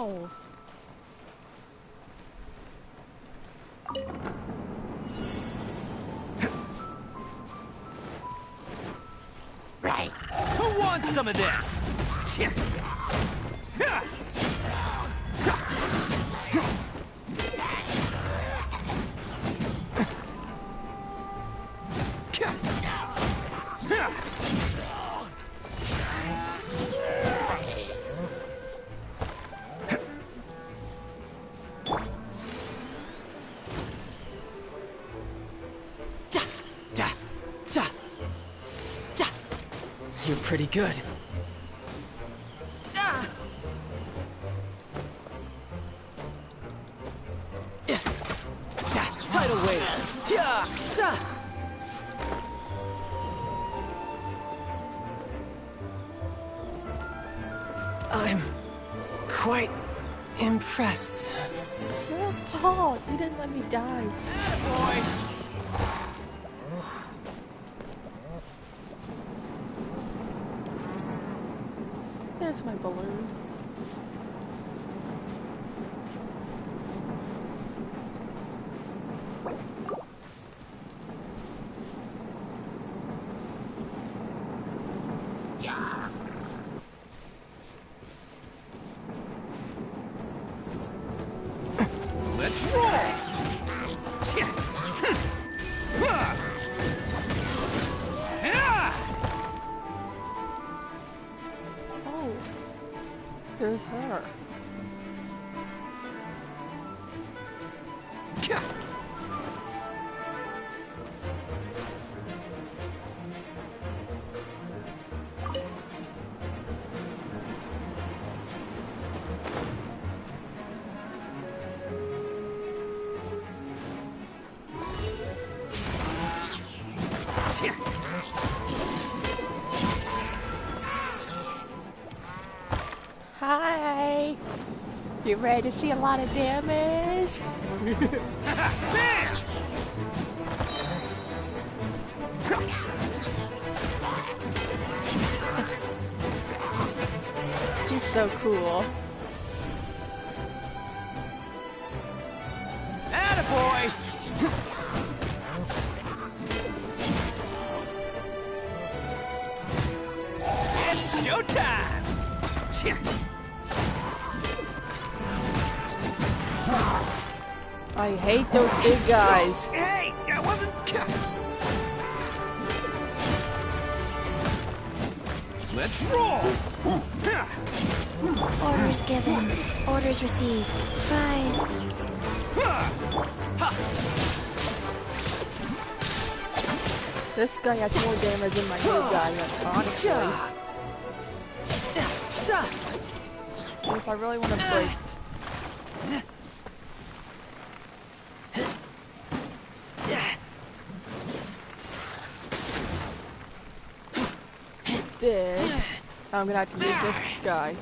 Oh. Right. Who wants some of this? You're pretty good. Tidal wave. I'm quite impressed. It's your fault. You didn't let me dive. Attaboy. There's my balloon. Let's roll! Oh. There's her. Hi! You ready to see a lot of damage? Bam! He's so cool. Attaboy! It's showtime! I hate those big guys. Hey, that wasn't... Let's roll! Orders given. Orders received. Fries. This guy has more damage than my new guy, honestly. If I really want to break... this, I'm gonna have to use this guy.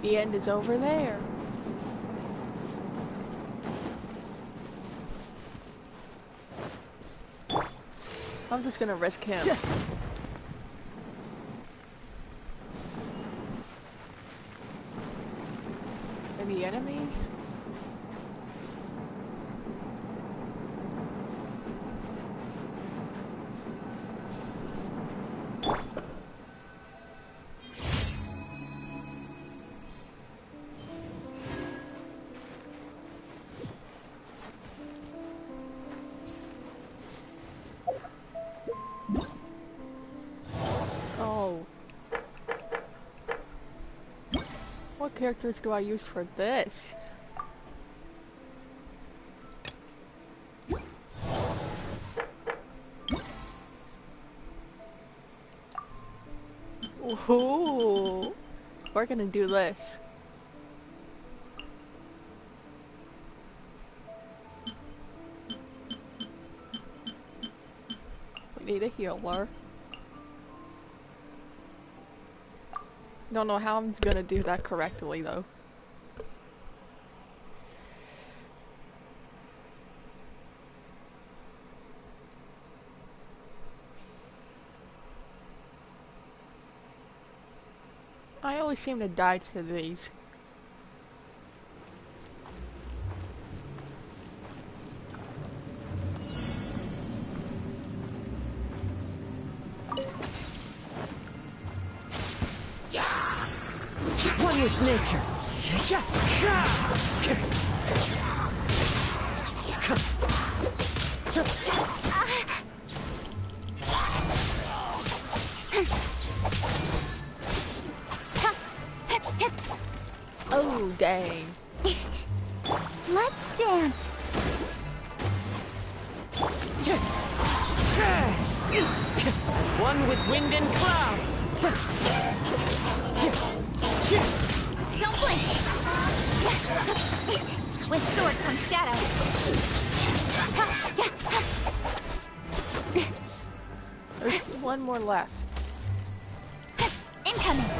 The end is over there. I'm just gonna risk him. Any enemies? Oh. What characters do I use for this? Ooh, we're gonna do this. We need a healer. Don't know how I'm gonna do that correctly though. I always seem to die to these. One with nature. Oh, dang. Let's dance. As one with wind and cloud. Don't blink. With sword comes shadow. There's one more left. Incoming.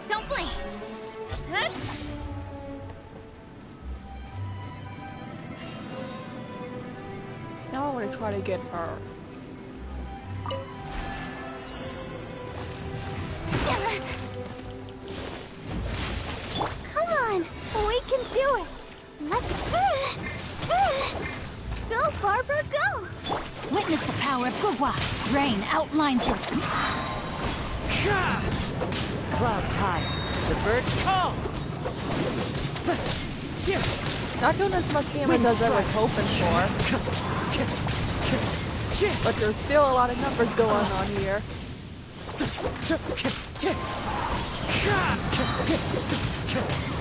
Don't blink. Now I want to try to get her. Come on, we can do it. Let's go, Barbara, go. Witness the power of Gugwa. Rain outlines your. Clouds high. The birds call. Not doing as much damage as I was hoping for. But there's still a lot of numbers going on here.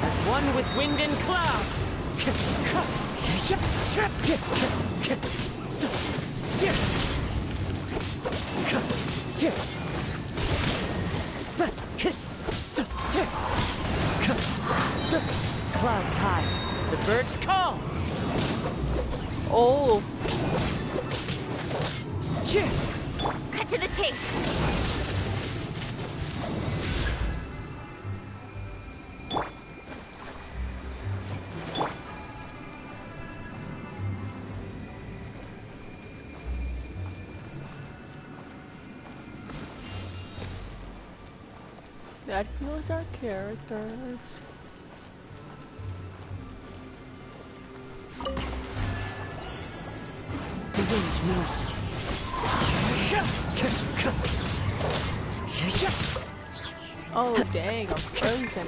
As one with wind and cloud. Clouds high. The birds call. Oh, Cut to the chase. that heals our characters. The wind knows me. Oh, dang, I'm frozen.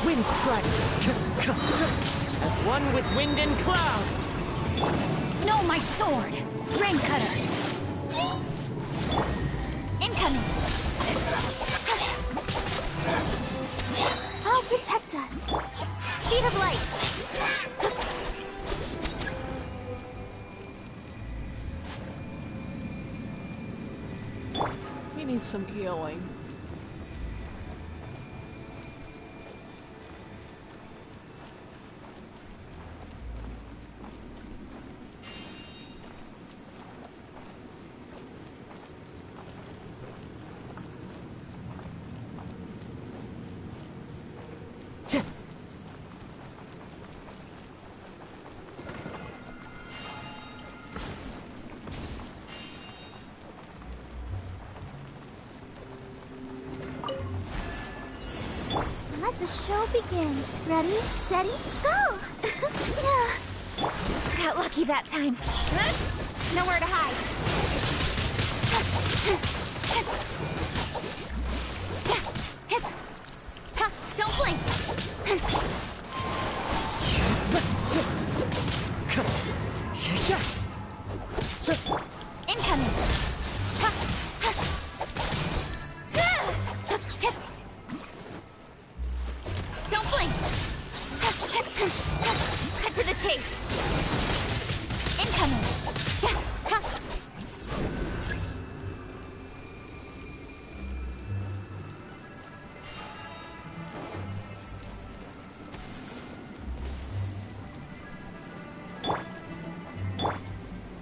Wind strike. As one with wind and cloud. No, my sword. Rain cutter. Incoming. I'll protect us. Speed of light. He needs some healing. Let the show begin. Ready, steady, go! Got lucky that time. Nowhere to hide. Don't blink. Incoming. Don't blink. Cut to the chase. Incoming.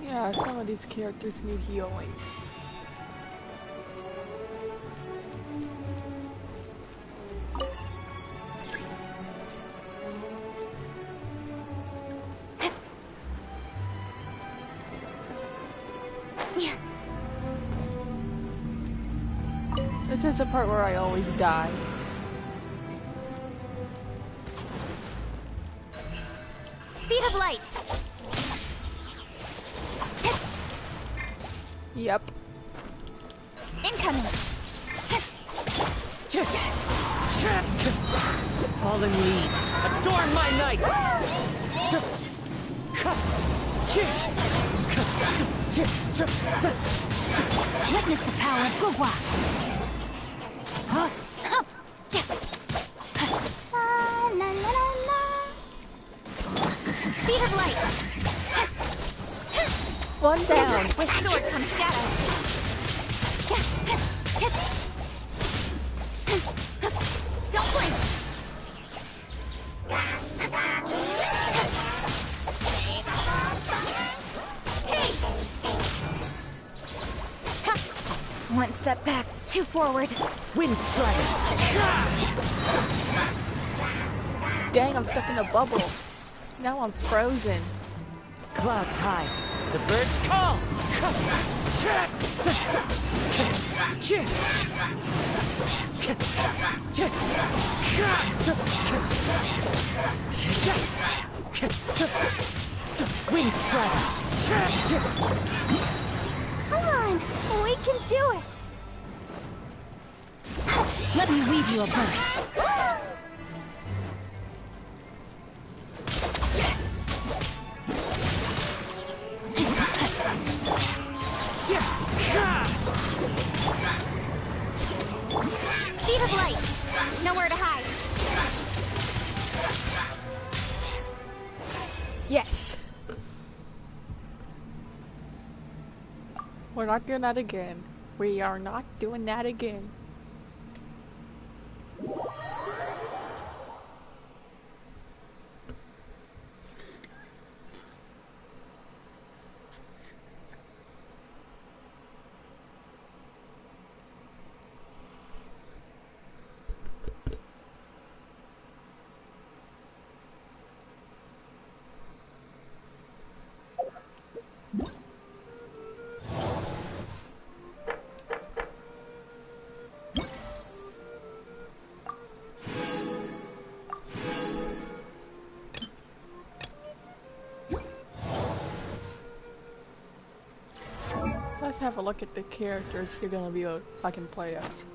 Yeah, some of these characters need healing. This is the part where I always die. Speed of light. Yep. Incoming. Fallen leaves, adorn my night! Witness the power of Gugwa. La, la, la, la. Speed of light. One down. With sword comes shadow. Don't blink. Hey! One step back, two forward. Wind strider! Dang, I'm stuck in a bubble. Now I'm frozen. Clouds high, the birds call! Wind strider! Come on, we can do it. Let me weave you a verse. Speed of light. Nowhere to hide. Yes. We're not doing that again. We are not doing that again. Let's have a look at the characters you're gonna be I can play as.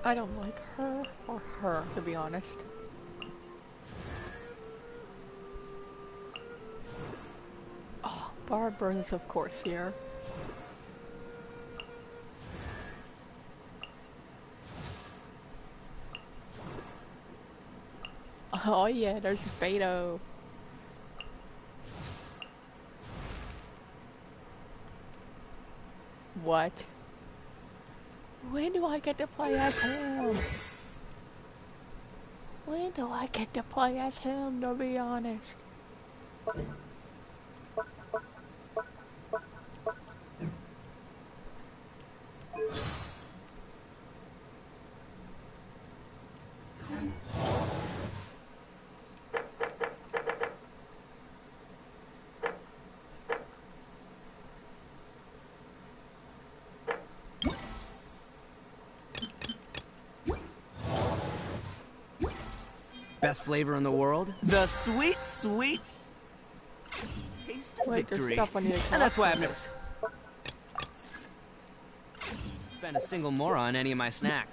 I don't like her or her, to be honest. Oh, Barbara's of course here. Oh yeah, there's Beto. What? When do I get to play as him? When do I get to play as him, to be honest? Best flavor in the world? The sweet, sweet taste of Wait, there's victory. stuff I need to And that's why I've collect never spent a single more on any of my snacks.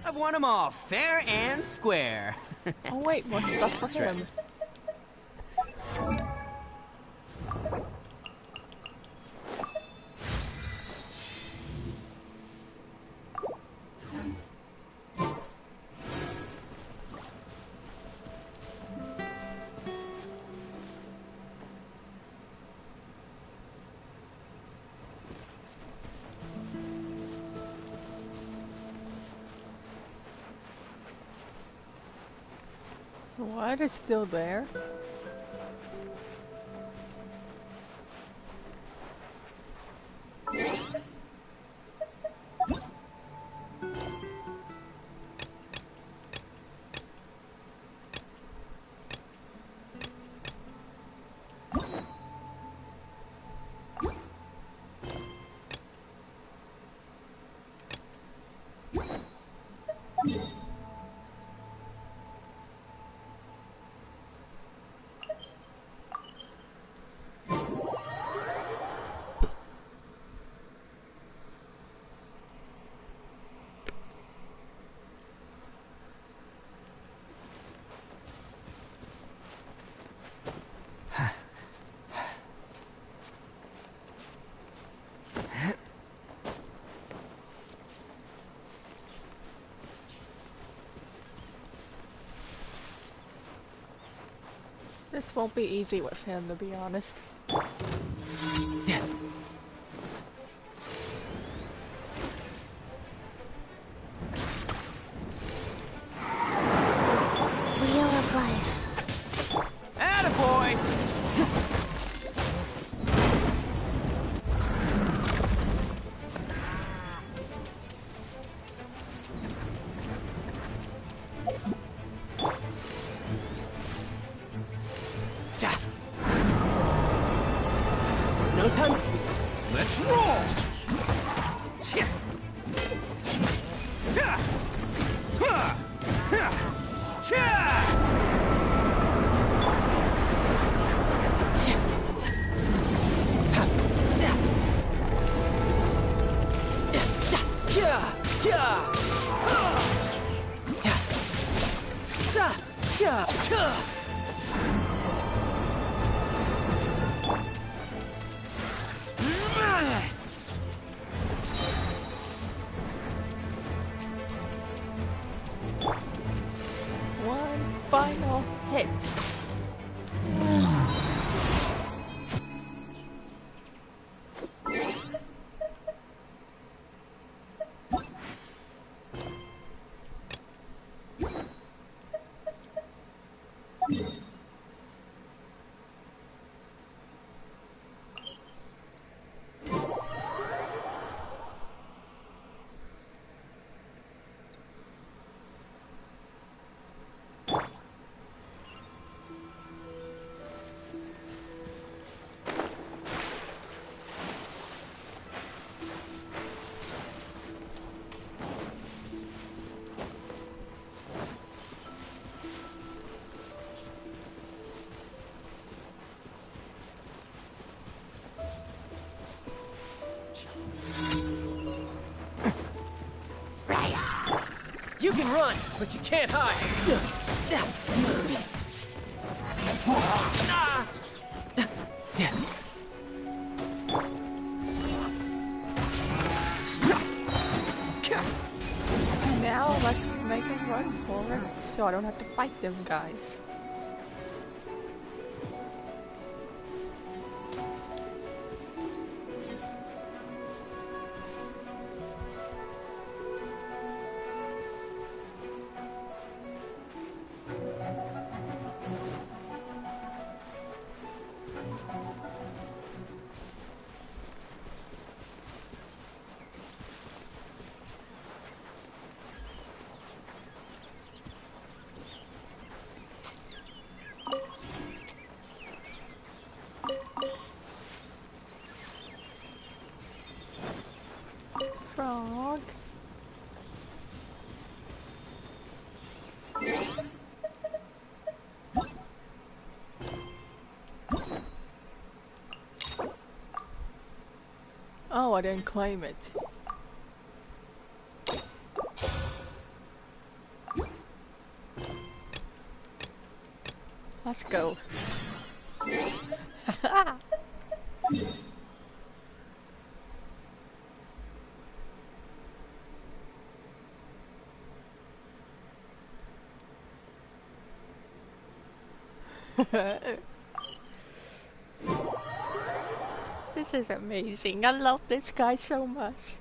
I've won them all, fair and square. Oh wait, more stuff for him. What? It's still there? This won't be easy with him, to be honest. Wheel of life. Attaboy! No time. Let's roll! One final hit. You can run, but you can't hide. Now let's make a run for it, so I don't have to fight them guys. Frog. Oh, I didn't claim it. Let's go. This is amazing. I love this guy so much.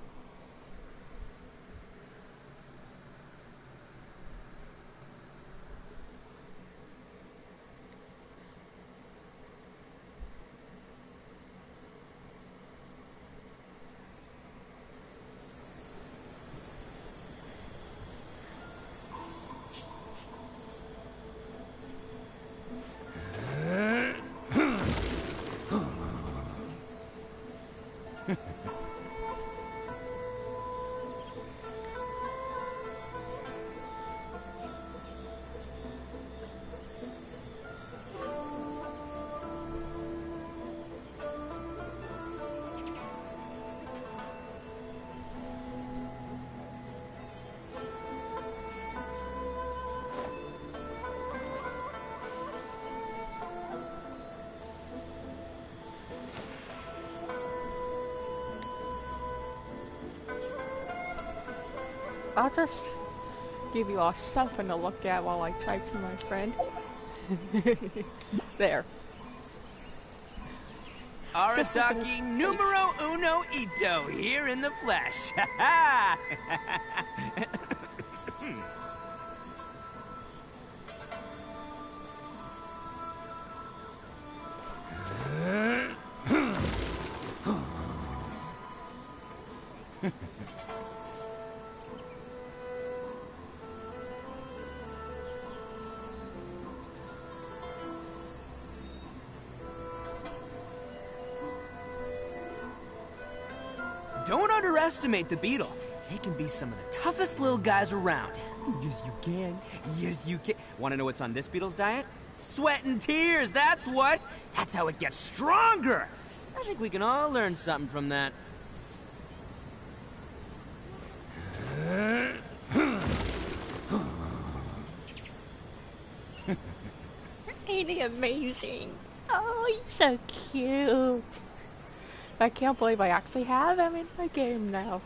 I'll just give you all something to look at while I type to my friend. There. Arataki numero uno Itto here in the flesh. Ha ha! Don't underestimate the beetle. They can be some of the toughest little guys around. Yes, you can. Yes, you can. Want to know what's on this beetle's diet? Sweat and tears, that's what. That's how it gets stronger. I think we can all learn something from that. Ain't he amazing? Oh, he's so cute. I can't believe I actually have him in my game now.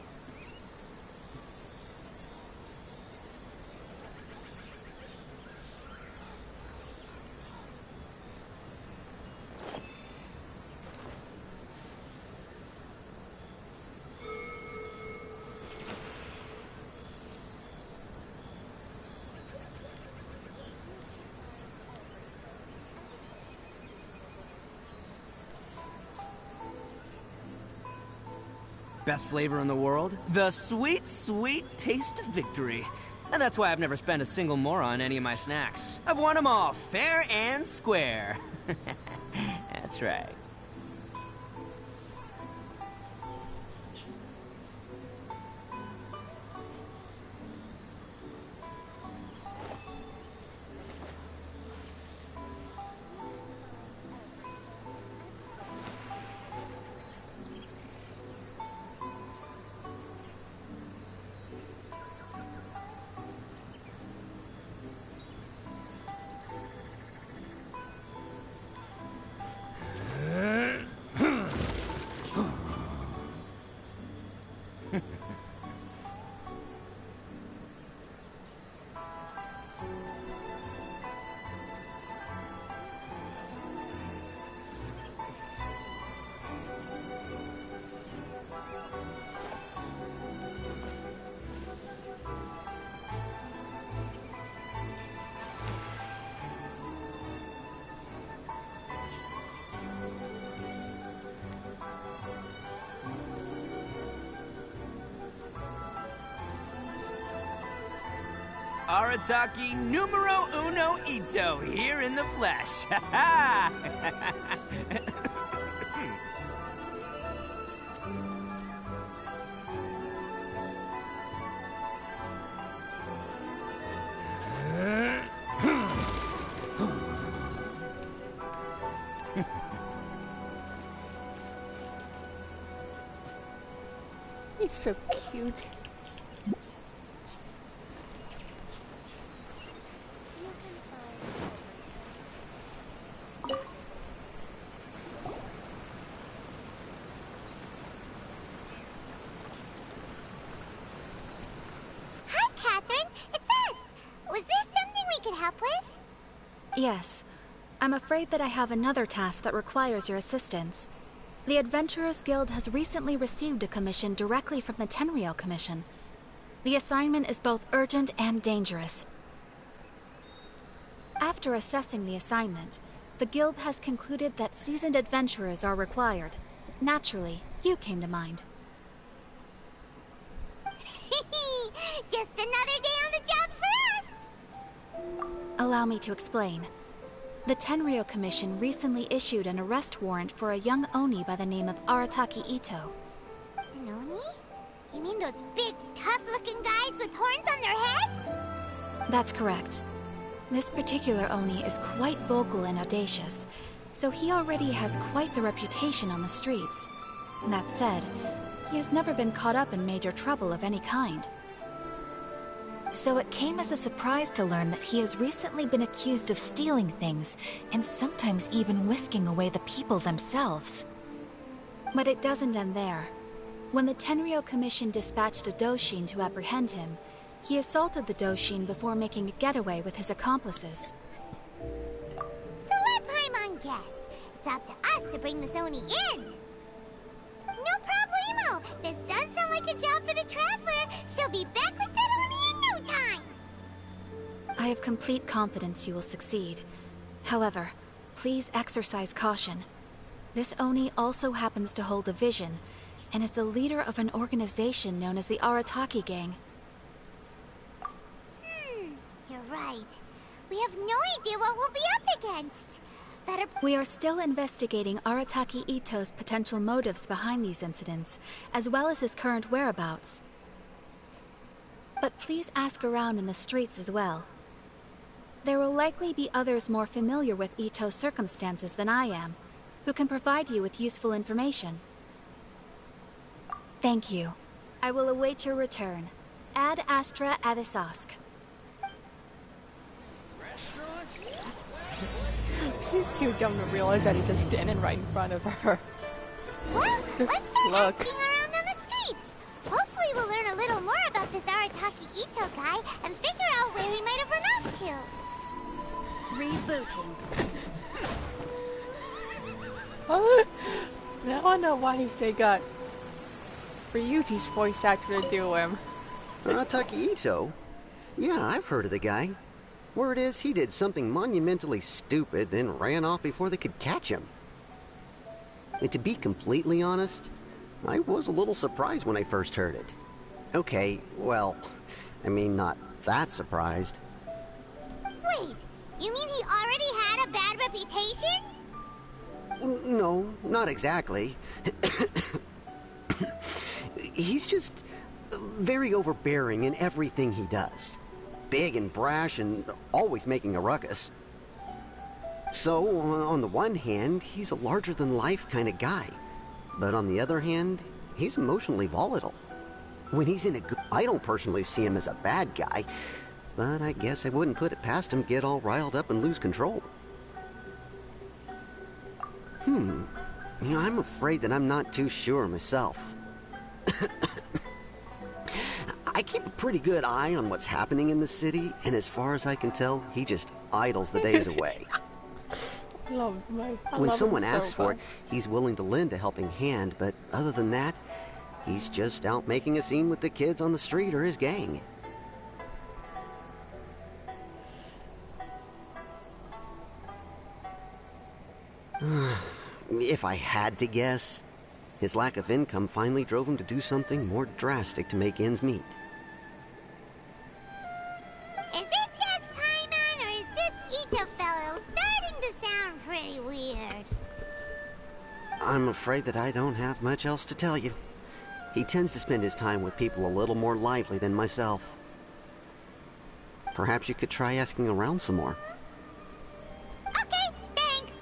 Best flavor in the world? The sweet, sweet taste of victory. And that's why I've never spent a single more on any of my snacks. I've won them all, fair and square. That's right. Arataki numero uno Itto here in the flesh. Ha ha! He's so cute. Yes. I'm afraid that I have another task that requires your assistance. The Adventurers Guild has recently received a commission directly from the Tenryou Commission. The assignment is both urgent and dangerous. After assessing the assignment, the Guild has concluded that seasoned adventurers are required. Naturally, you came to mind. Just another day on the job for us! Allow me to explain. The Tenryou Commission recently issued an arrest warrant for a young Oni by the name of Arataki Itto. An Oni? You mean those big, tough-looking guys with horns on their heads? That's correct. This particular Oni is quite vocal and audacious, so he already has quite the reputation on the streets. That said, he has never been caught up in major trouble of any kind. So it came as a surprise to learn that he has recently been accused of stealing things, and sometimes even whisking away the people themselves. But it doesn't end there. When the Tenryou Commission dispatched a Doshin to apprehend him, he assaulted the Doshin before making a getaway with his accomplices. it's up to us to bring this Oni in. No problemo! This does sound like a job for the Traveler. She'll be back with that Oni in no time! I have complete confidence you will succeed. However, please exercise caution. This Oni also happens to hold a vision, and is the leader of an organization known as the Arataki Gang. You're right. We have no idea what we'll be up against. Better... We are still investigating Arataki Itto's potential motives behind these incidents, as well as his current whereabouts. But please ask around in the streets as well. There will likely be others more familiar with Itto's circumstances than I am, who can provide you with useful information. Thank you. I will await your return. Ad Astra Avisask. He's too dumb to realize that he's just standing right in front of her. Well, Just let's start look. asking around on the streets. Hopefully we'll learn a little more about this Arataki Itto guy and figure out where he might have run off to. Rebooting. Now I know why they got Ryuji's voice actor to do him. Arataki Itto? Yeah, I've heard of the guy. Word is he did something monumentally stupid, then ran off before they could catch him. And to be completely honest, I was a little surprised when I first heard it. Okay, well, I mean, not that surprised. Wait, you mean he already had a bad reputation? No, not exactly. He's just very overbearing in everything he does. Big and brash and always making a ruckus. So, on the one hand, he's a larger-than-life kind of guy. But on the other hand, he's emotionally volatile. When he's in a good... I don't personally see him as a bad guy, but I guess I wouldn't put it past him to get all riled up and lose control. You know, I'm afraid that I'm not too sure myself. I keep a pretty good eye on what's happening in the city, and as far as I can tell, he just idles the days away. When someone asks for it, he's willing to lend a helping hand, but other than that, he's just out making a scene with the kids on the street or his gang. If I had to guess, his lack of income finally drove him to do something more drastic to make ends meet. Is it just Paimon, or is this Itto fellow starting to sound pretty weird? I'm afraid that I don't have much else to tell you. He tends to spend his time with people a little more lively than myself. Perhaps you could try asking around some more. Okay, thanks.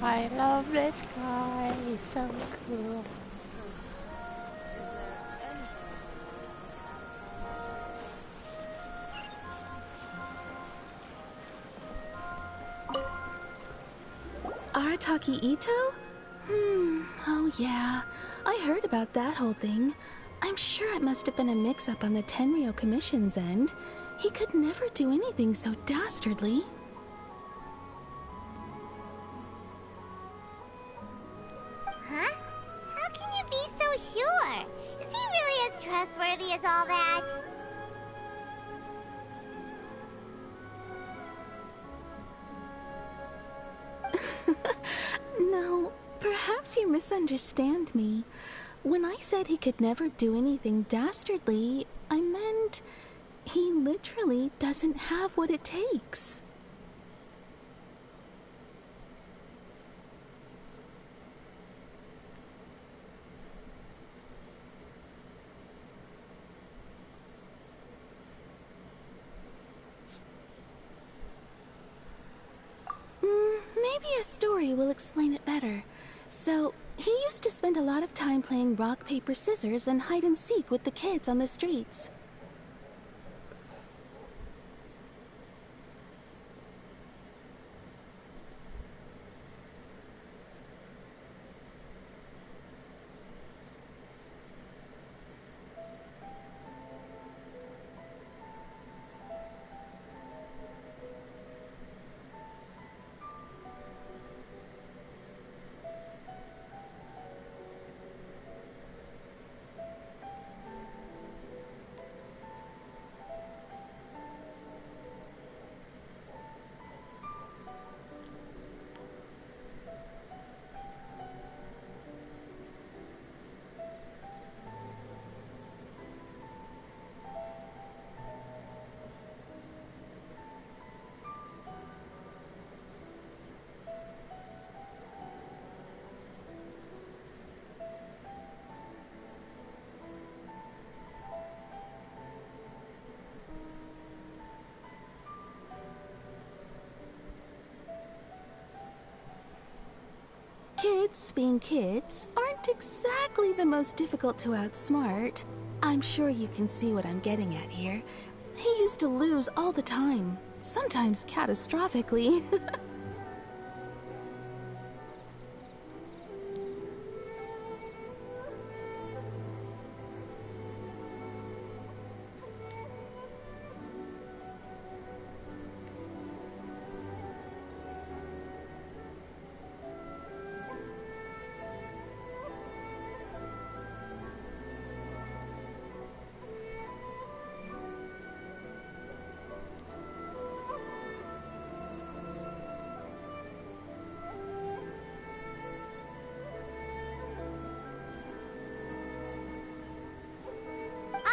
I love this guy, he's so cool. Arataki Itto? Oh yeah. I heard about that whole thing. I'm sure it must have been a mix-up on the Tenryo Commission's end. He could never do anything so dastardly. Huh? How can you be so sure? Is he really as trustworthy as all that? No, perhaps you misunderstand me. When I said he could never do anything dastardly, I meant he literally doesn't have what it takes. Maybe a story will explain it better. So, he used to spend a lot of time playing rock, paper, scissors and hide and seek with the kids on the streets. kids being kids aren't exactly the most difficult to outsmart. I'm sure you can see what I'm getting at here. He used to lose all the time, sometimes catastrophically.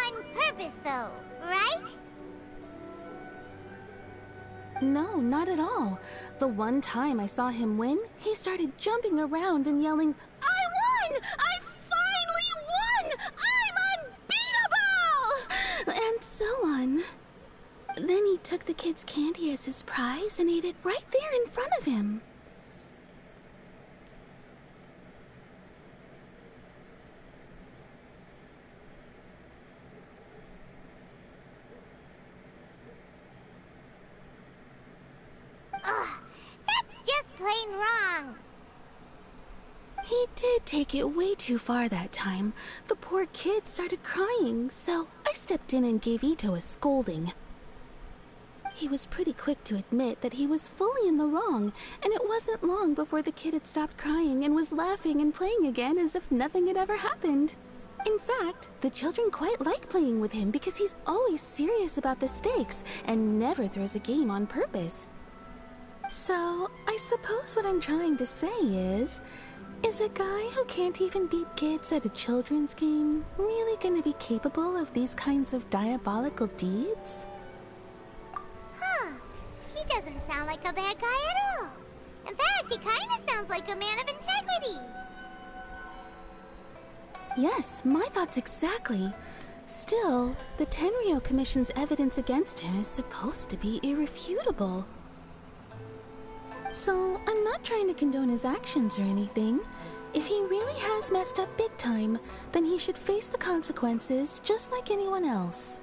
On purpose, though, right? No, not at all. The one time I saw him win, he started jumping around and yelling, "I won! I finally won! I'm unbeatable!" And so on. Then he took the kid's candy as his prize and ate it right there in front of him. Ugh, that's just plain wrong. He did take it way too far that time. The poor kid started crying, so I stepped in and gave Itto a scolding. He was pretty quick to admit that he was fully in the wrong, and it wasn't long before the kid had stopped crying and was laughing and playing again as if nothing had ever happened. In fact, the children quite like playing with him because he's always serious about the stakes and never throws a game on purpose. So, I suppose what I'm trying to say is a guy who can't even beat kids at a children's game really gonna be capable of these kinds of diabolical deeds? Huh. He doesn't sound like a bad guy at all. In fact, he kind of sounds like a man of integrity. Yes, my thoughts exactly. Still, the Tenryou Commission's evidence against him is supposed to be irrefutable. So, I'm not trying to condone his actions or anything. If he really has messed up big time, then he should face the consequences just like anyone else.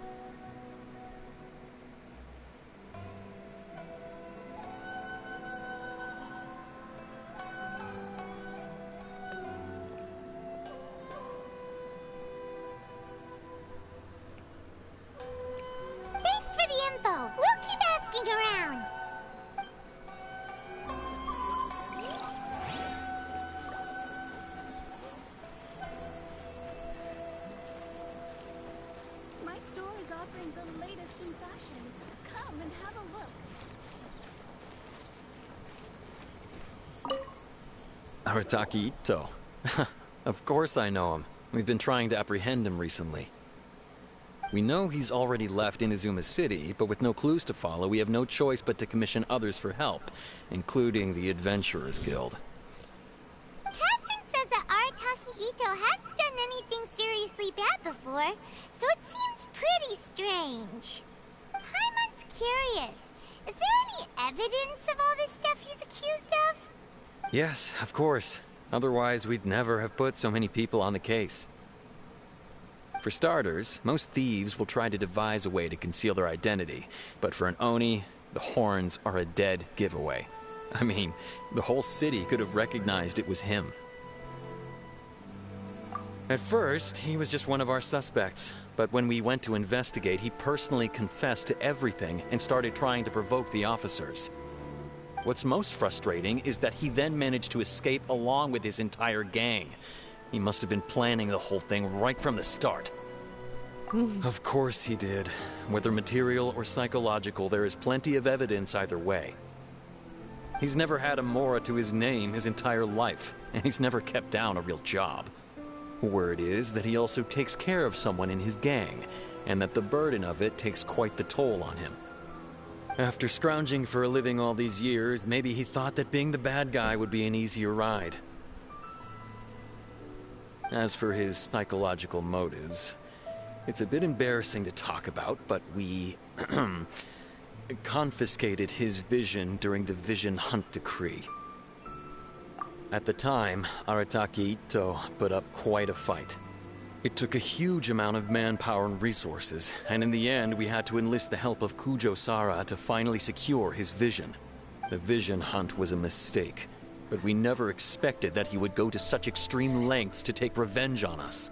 Thanks for the info. We'll keep asking around. My store is offering the latest in fashion. Come and have a look. Arataki Itto. Of course I know him. We've been trying to apprehend him recently. We know he's already left Inazuma City, but with no clues to follow, we have no choice but to commission others for help, including the Adventurers Guild. Catherine says that Arataki Itto hasn't done anything seriously bad before, so it seems pretty strange. Paimon's curious. Is there any evidence of all this stuff he's accused of? Yes, of course. Otherwise, we'd never have put so many people on the case. For starters, most thieves will try to devise a way to conceal their identity, but for an Oni, the horns are a dead giveaway. I mean, the whole city could have recognized it was him. At first, he was just one of our suspects, but when we went to investigate, he personally confessed to everything and started trying to provoke the officers. What's most frustrating is that he then managed to escape along with his entire gang. He must have been planning the whole thing right from the start. Of course he did. Whether material or psychological, there is plenty of evidence either way. He's never had a Mora to his name his entire life, and he's never kept down a real job. Word is that he also takes care of someone in his gang, and that the burden of it takes quite the toll on him. After scrounging for a living all these years, maybe he thought that being the bad guy would be an easier ride. As for his psychological motives, it's a bit embarrassing to talk about, but we confiscated his vision during the Vision Hunt Decree. At the time, Arataki Itto put up quite a fight. It took a huge amount of manpower and resources, and in the end we had to enlist the help of Kujo-Sara to finally secure his vision. The vision hunt was a mistake, but we never expected that he would go to such extreme lengths to take revenge on us.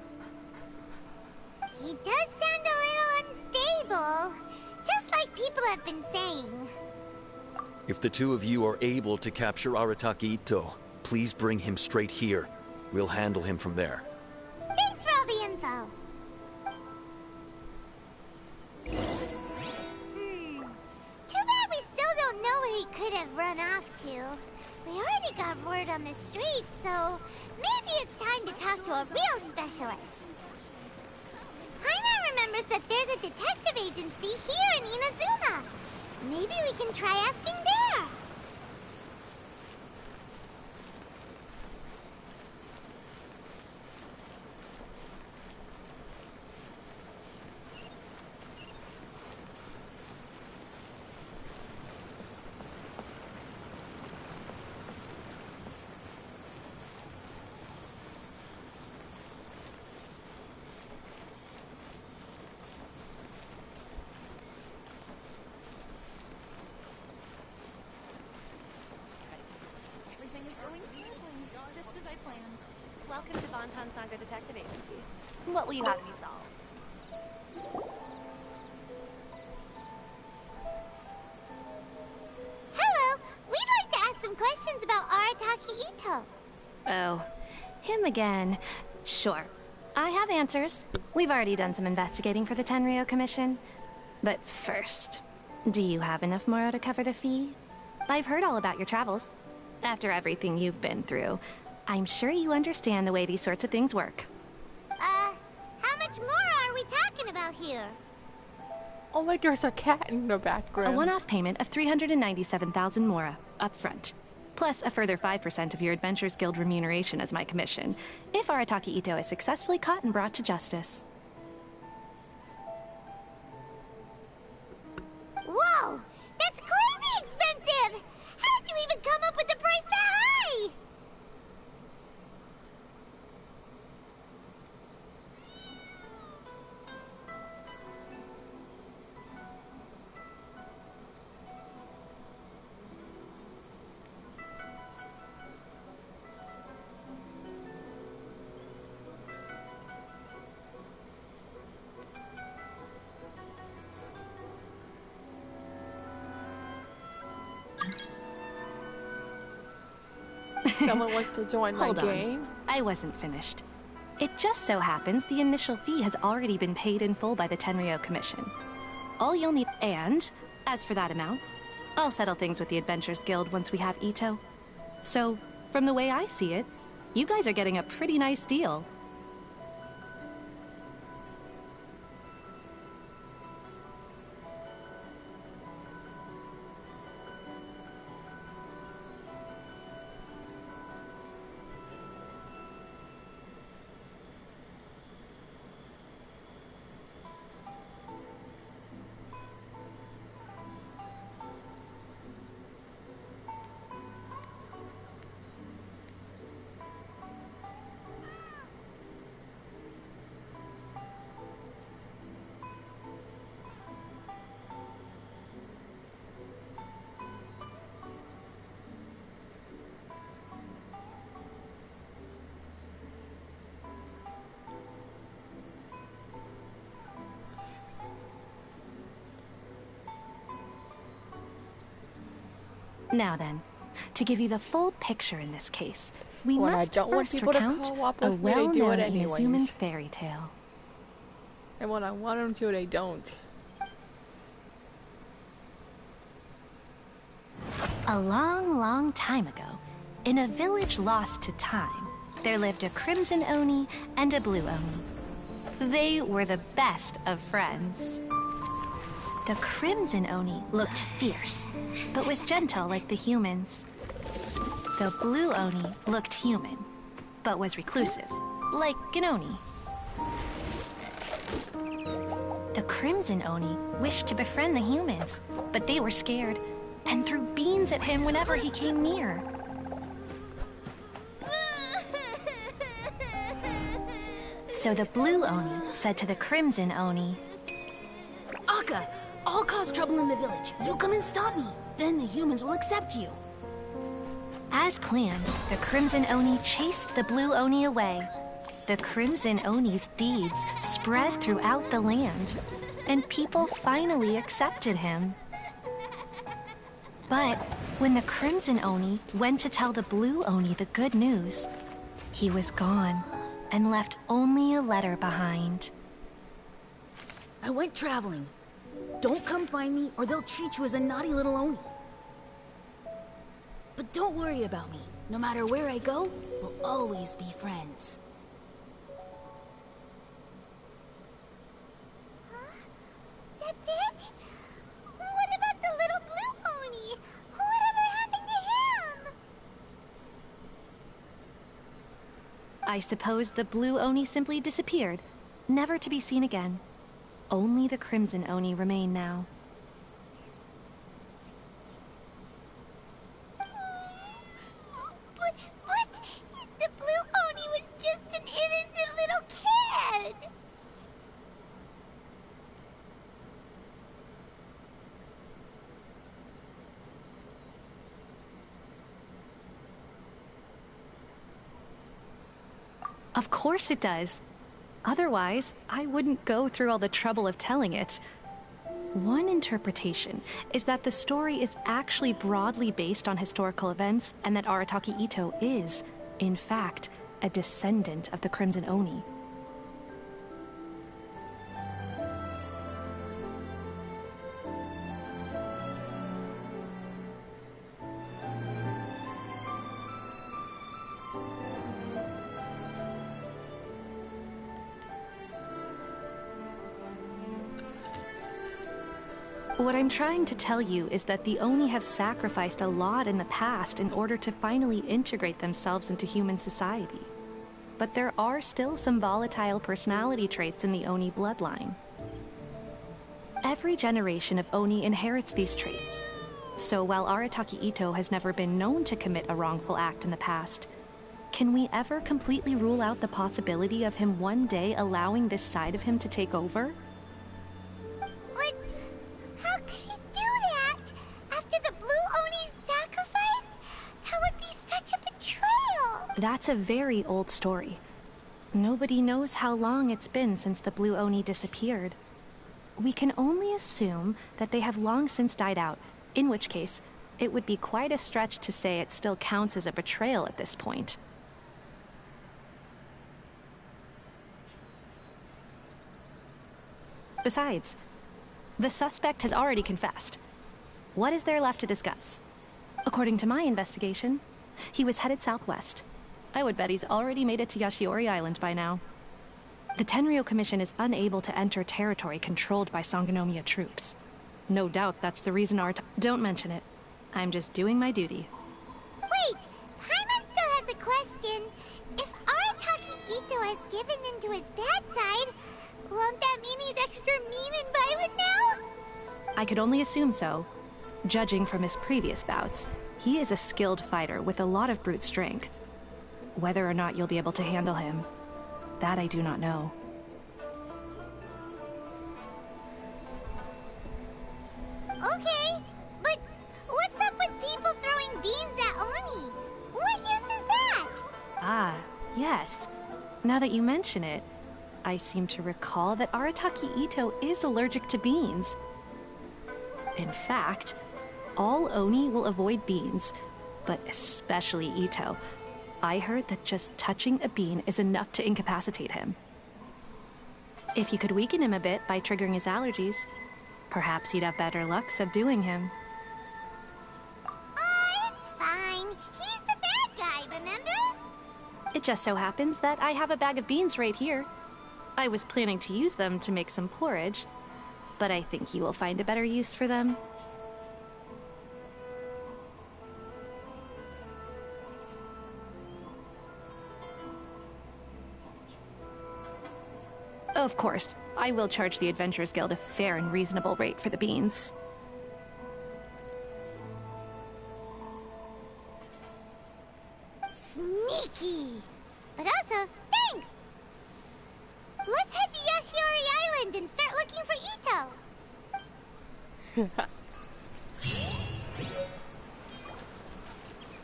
He does sound a little unstable, just like people have been saying. If the two of you are able to capture Arataki Itto, please bring him straight here. We'll handle him from there. Thanks for all the info. Too bad we still don't know where he could have run off to. We already got word on the street, so maybe it's time to talk to a real specialist. Paimon remembers that there's a detective agency here in Inazuma. Maybe we can try asking there. Welcome to Bonton Sanga Detective Agency. What will you have me solve? Hello! We'd like to ask some questions about Arataki Itto. Oh, him again. Sure. I have answers. We've already done some investigating for the Tenryou Commission. But first, do you have enough Moro to cover the fee? I've heard all about your travels. After everything you've been through, I'm sure you understand the way these sorts of things work. How much more are we talking about here? Oh, like there's a cat in the A background. one-off payment of 397,000 Mora, up front. Plus a further 5% of your Adventures Guild remuneration as my commission, if Arataki Itto is successfully caught and brought to justice. Whoa! That's crazy expensive! How did you even come up with the price that high? Someone wants to join my Hold on. game. I wasn't finished. It just so happens the initial fee has already been paid in full by the Tenryou Commission. All you'll need, and as for that amount, I'll settle things with the Adventures Guild once we have Itto. So, from the way I see it, you guys are getting a pretty nice deal. Now then, to give you the full picture in this case, we Well, I must don't want first people to recount co-op a with me, they do well-known it anyways. Inazuman fairy tale. And when I want them to, they don't. A long, long time ago, in a village lost to time, there lived a crimson Oni and a blue Oni. They were the best of friends. The crimson Oni looked fierce, but was gentle like the humans. The blue Oni looked human, but was reclusive, like an Oni. The crimson Oni wished to befriend the humans, but they were scared and threw beans at him whenever he came near. So the Blue Oni said to the Crimson Oni, Akka, I'll cause trouble in the village. You come and stop me. Then the humans will accept you. as planned, the Crimson Oni chased the Blue Oni away. The Crimson Oni's deeds spread throughout the land, and people finally accepted him. But when the Crimson Oni went to tell the Blue Oni the good news, he was gone and left only a letter behind. I went traveling. Don't come find me or they'll treat you as a naughty little Oni. But don't worry about me. No matter where I go, we'll always be friends. That's it? What about the little Blue Oni? Whatever happened to him? I suppose the Blue Oni simply disappeared, never to be seen again. Only the Crimson Oni remain now. But the Blue Oni was just an innocent little kid! Of course it does. Otherwise, I wouldn't go through all the trouble of telling it. One interpretation is that the story is actually broadly based on historical events and that Arataki Itto is, in fact, a descendant of the Crimson Oni. What I'm trying to tell you is that the Oni have sacrificed a lot in the past in order to finally integrate themselves into human society. But there are still some volatile personality traits in the Oni bloodline. Every generation of Oni inherits these traits. So while Arataki Itto has never been known to commit a wrongful act in the past, can we ever completely rule out the possibility of him one day allowing this side of him to take over? But how could he do that? After the Blue Oni's sacrifice? That would be such a betrayal! That's a very old story. Nobody knows how long it's been since the Blue Oni disappeared. We can only assume that they have long since died out, in which case, it would be quite a stretch to say it still counts as a betrayal at this point. Besides, the suspect has already confessed. What is there left to discuss? According to my investigation, he was headed southwest. I would bet he's already made it to Yashiori Island by now. The Tenryo Commission is unable to enter territory controlled by Sangonomiya troops. No doubt that's the reason Don't mention it. I'm just doing my duty. Wait! Paimon still has a question. If Arataki Itto has given in to his bad side, won't that mean he's extra mean and violent now? I could only assume so. Judging from his previous bouts, he is a skilled fighter with a lot of brute strength. Whether or not you'll be able to handle him, that I do not know. Okay, but what's up with people throwing beans at Oni? What use is that? Ah, yes. Now that you mention it, I seem to recall that Arataki Itto is allergic to beans. In fact, all Oni will avoid beans, but especially Itto. I heard that just touching a bean is enough to incapacitate him. If you could weaken him a bit by triggering his allergies, perhaps you'd have better luck subduing him. It's fine. He's the bad guy, remember? It just so happens that I have a bag of beans right here. I was planning to use them to make some porridge, but I think you will find a better use for them. Of course, I will charge the Adventurers Guild a fair and reasonable rate for the beans. Sneaky! But also, thanks! Let's head to Yashiori Island and start looking for Itto.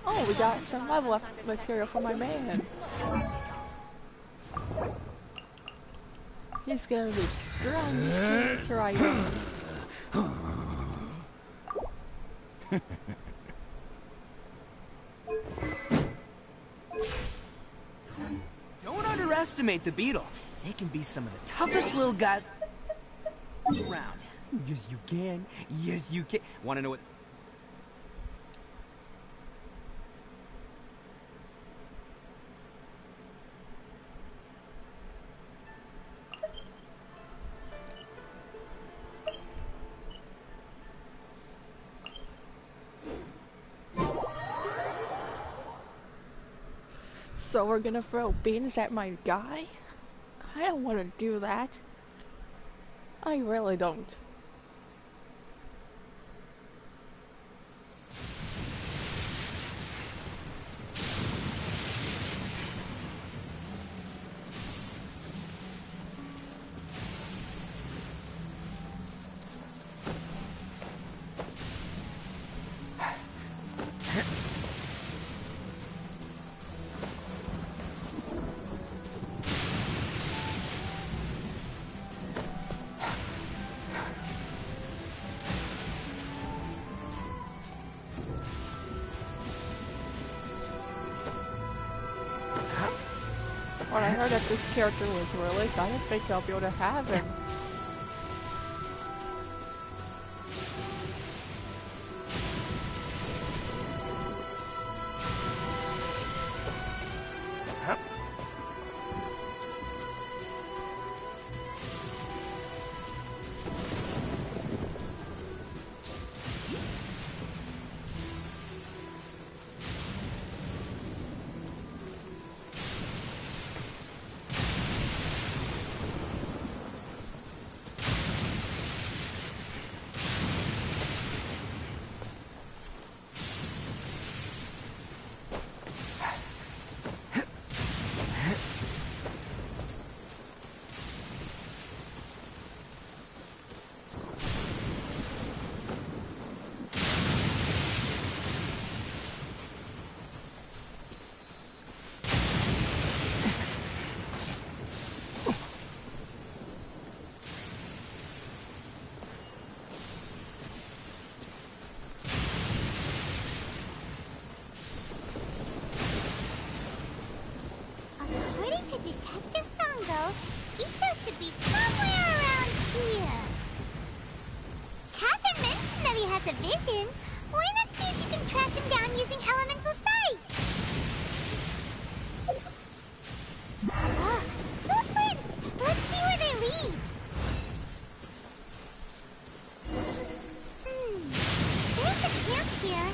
Oh, we got some level up material for my man. He's gonna be the strongest character I own. Don't underestimate the beetle. They can be some of the toughest little guys around. Yes, you can. Yes, you can. Want to know what? So we're gonna throw beans at my guy? I don't want to do that. I really don't. When I heard that this character was released, I didn't think I'll be able to have him. Detective Sango, Itto should be somewhere around here. Catherine mentioned that he has a vision. Why not see if you can track him down using elemental sight? Look, footprints! Let's see where they lead. There's a camp here,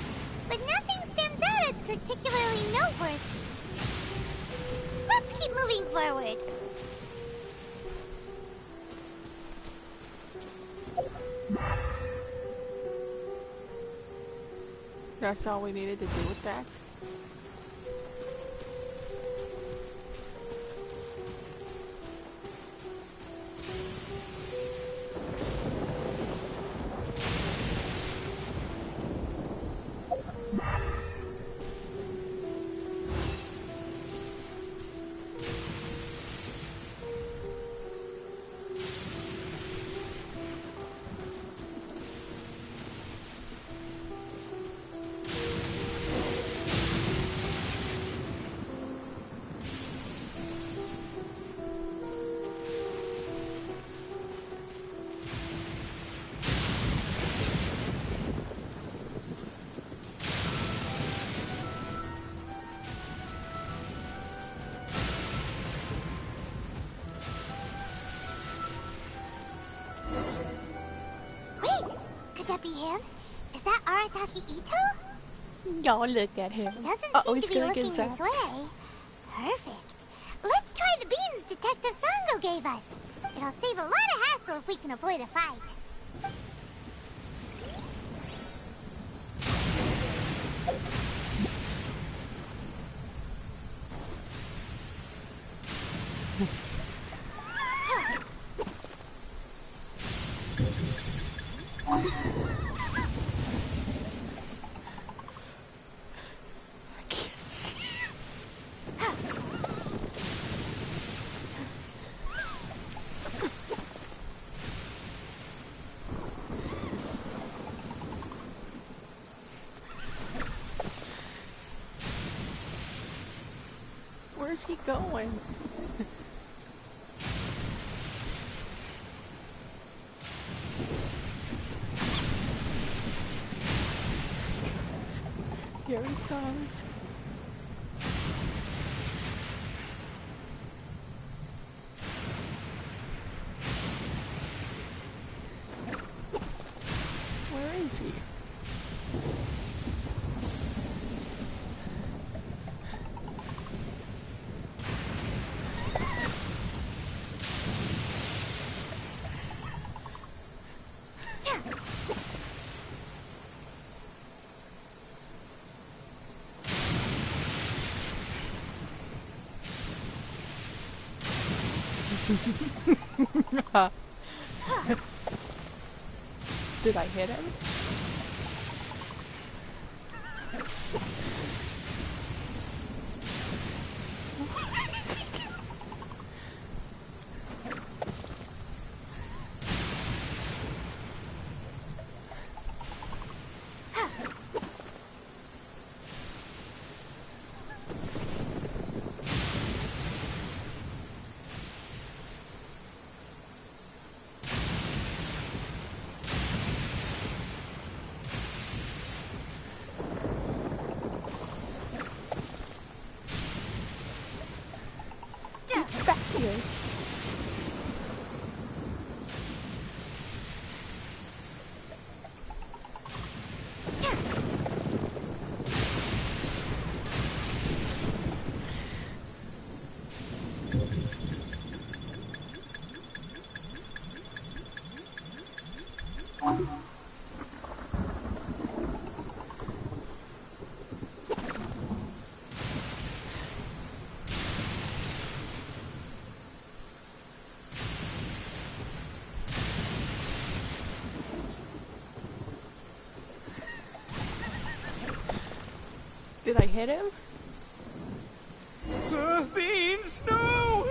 but nothing stands out as particularly noteworthy. Let's keep moving forward. That's all we needed to do with that. Could that be him? Is that Arataki Itto? Y'all look at him. He doesn't Uh-oh, seem he's to be gonna looking get this zapped. way. Perfect. Let's try the beans Detective Sango gave us. It'll save a lot of hassle if we can avoid a fight. Where's he going? Here he comes. Where is he? Did I hit him? Back here. Did I hit him? Beans, no!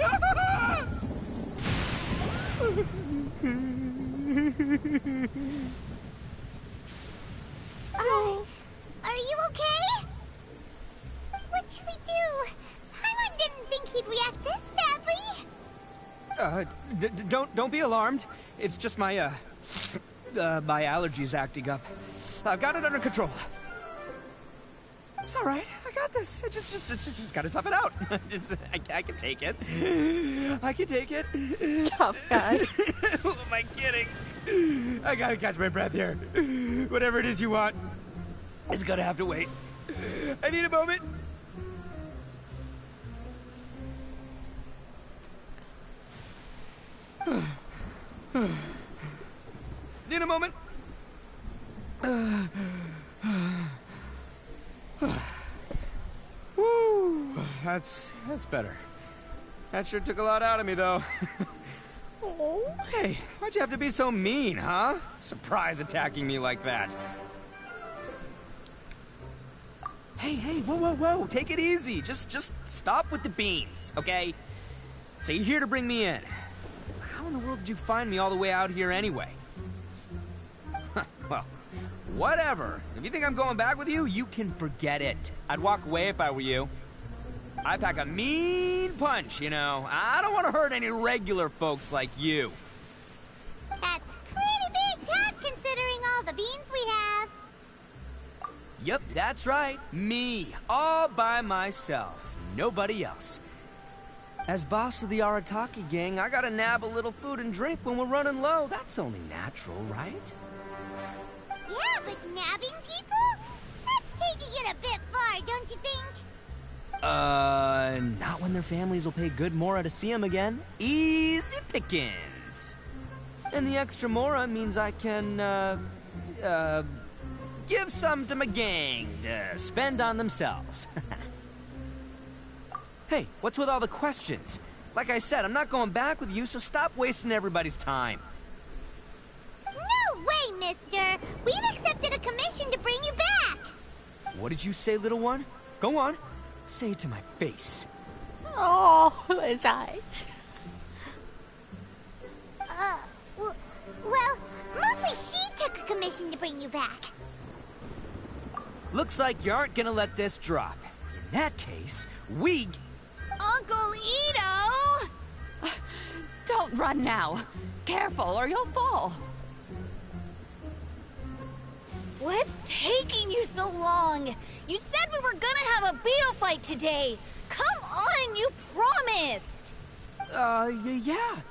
Are you okay? What should we do? Paimon didn't think he'd react this badly. Don't be alarmed. It's just my, my allergies acting up. I've got it under control. It's all right. I got this. Just gotta tough it out. I can take it. I can take it. Tough guy. Who am I kidding? I gotta catch my breath here. Whatever it is you want, it's gonna have to wait. I need a moment. Need a moment. Woo, that's better. That sure took a lot out of me, though. Oh. Hey, why'd you have to be so mean, huh? Surprise attacking me like that. Hey, whoa, take it easy. Just stop with the beans, okay? So you're here to bring me in. How in the world did you find me all the way out here anyway? Well, whatever. If you think I'm going back with you, you can forget it. I'd walk away if I were you. I pack a mean punch, you know. I don't want to hurt any regular folks like you. That's pretty big talk considering all the beans we have. Yep, that's right. Me. All by myself. Nobody else. As boss of the Arataki gang, I gotta nab a little food and drink when we're running low. That's only natural, right? Yeah, but nabbing people? That's taking it a bit far, don't you think? Not when their families will pay good mora to see them again. Easy pickings. And the extra mora means I can, give some to my gang to spend on themselves. Hey, what's with all the questions? Like I said, I'm not going back with you, so stop wasting everybody's time. No way, mister! We've accepted a commission to bring you back! What did you say, little one? Go on. Say it to my face. Oh, his eyes. Well, mostly she took a commission to bring you back. Looks like you aren't gonna let this drop. In that case, we... Uncle Itto! Don't run now. Careful or you'll fall. What's taking you so long? You said we were gonna have a beetle fight today. Come on, you promised.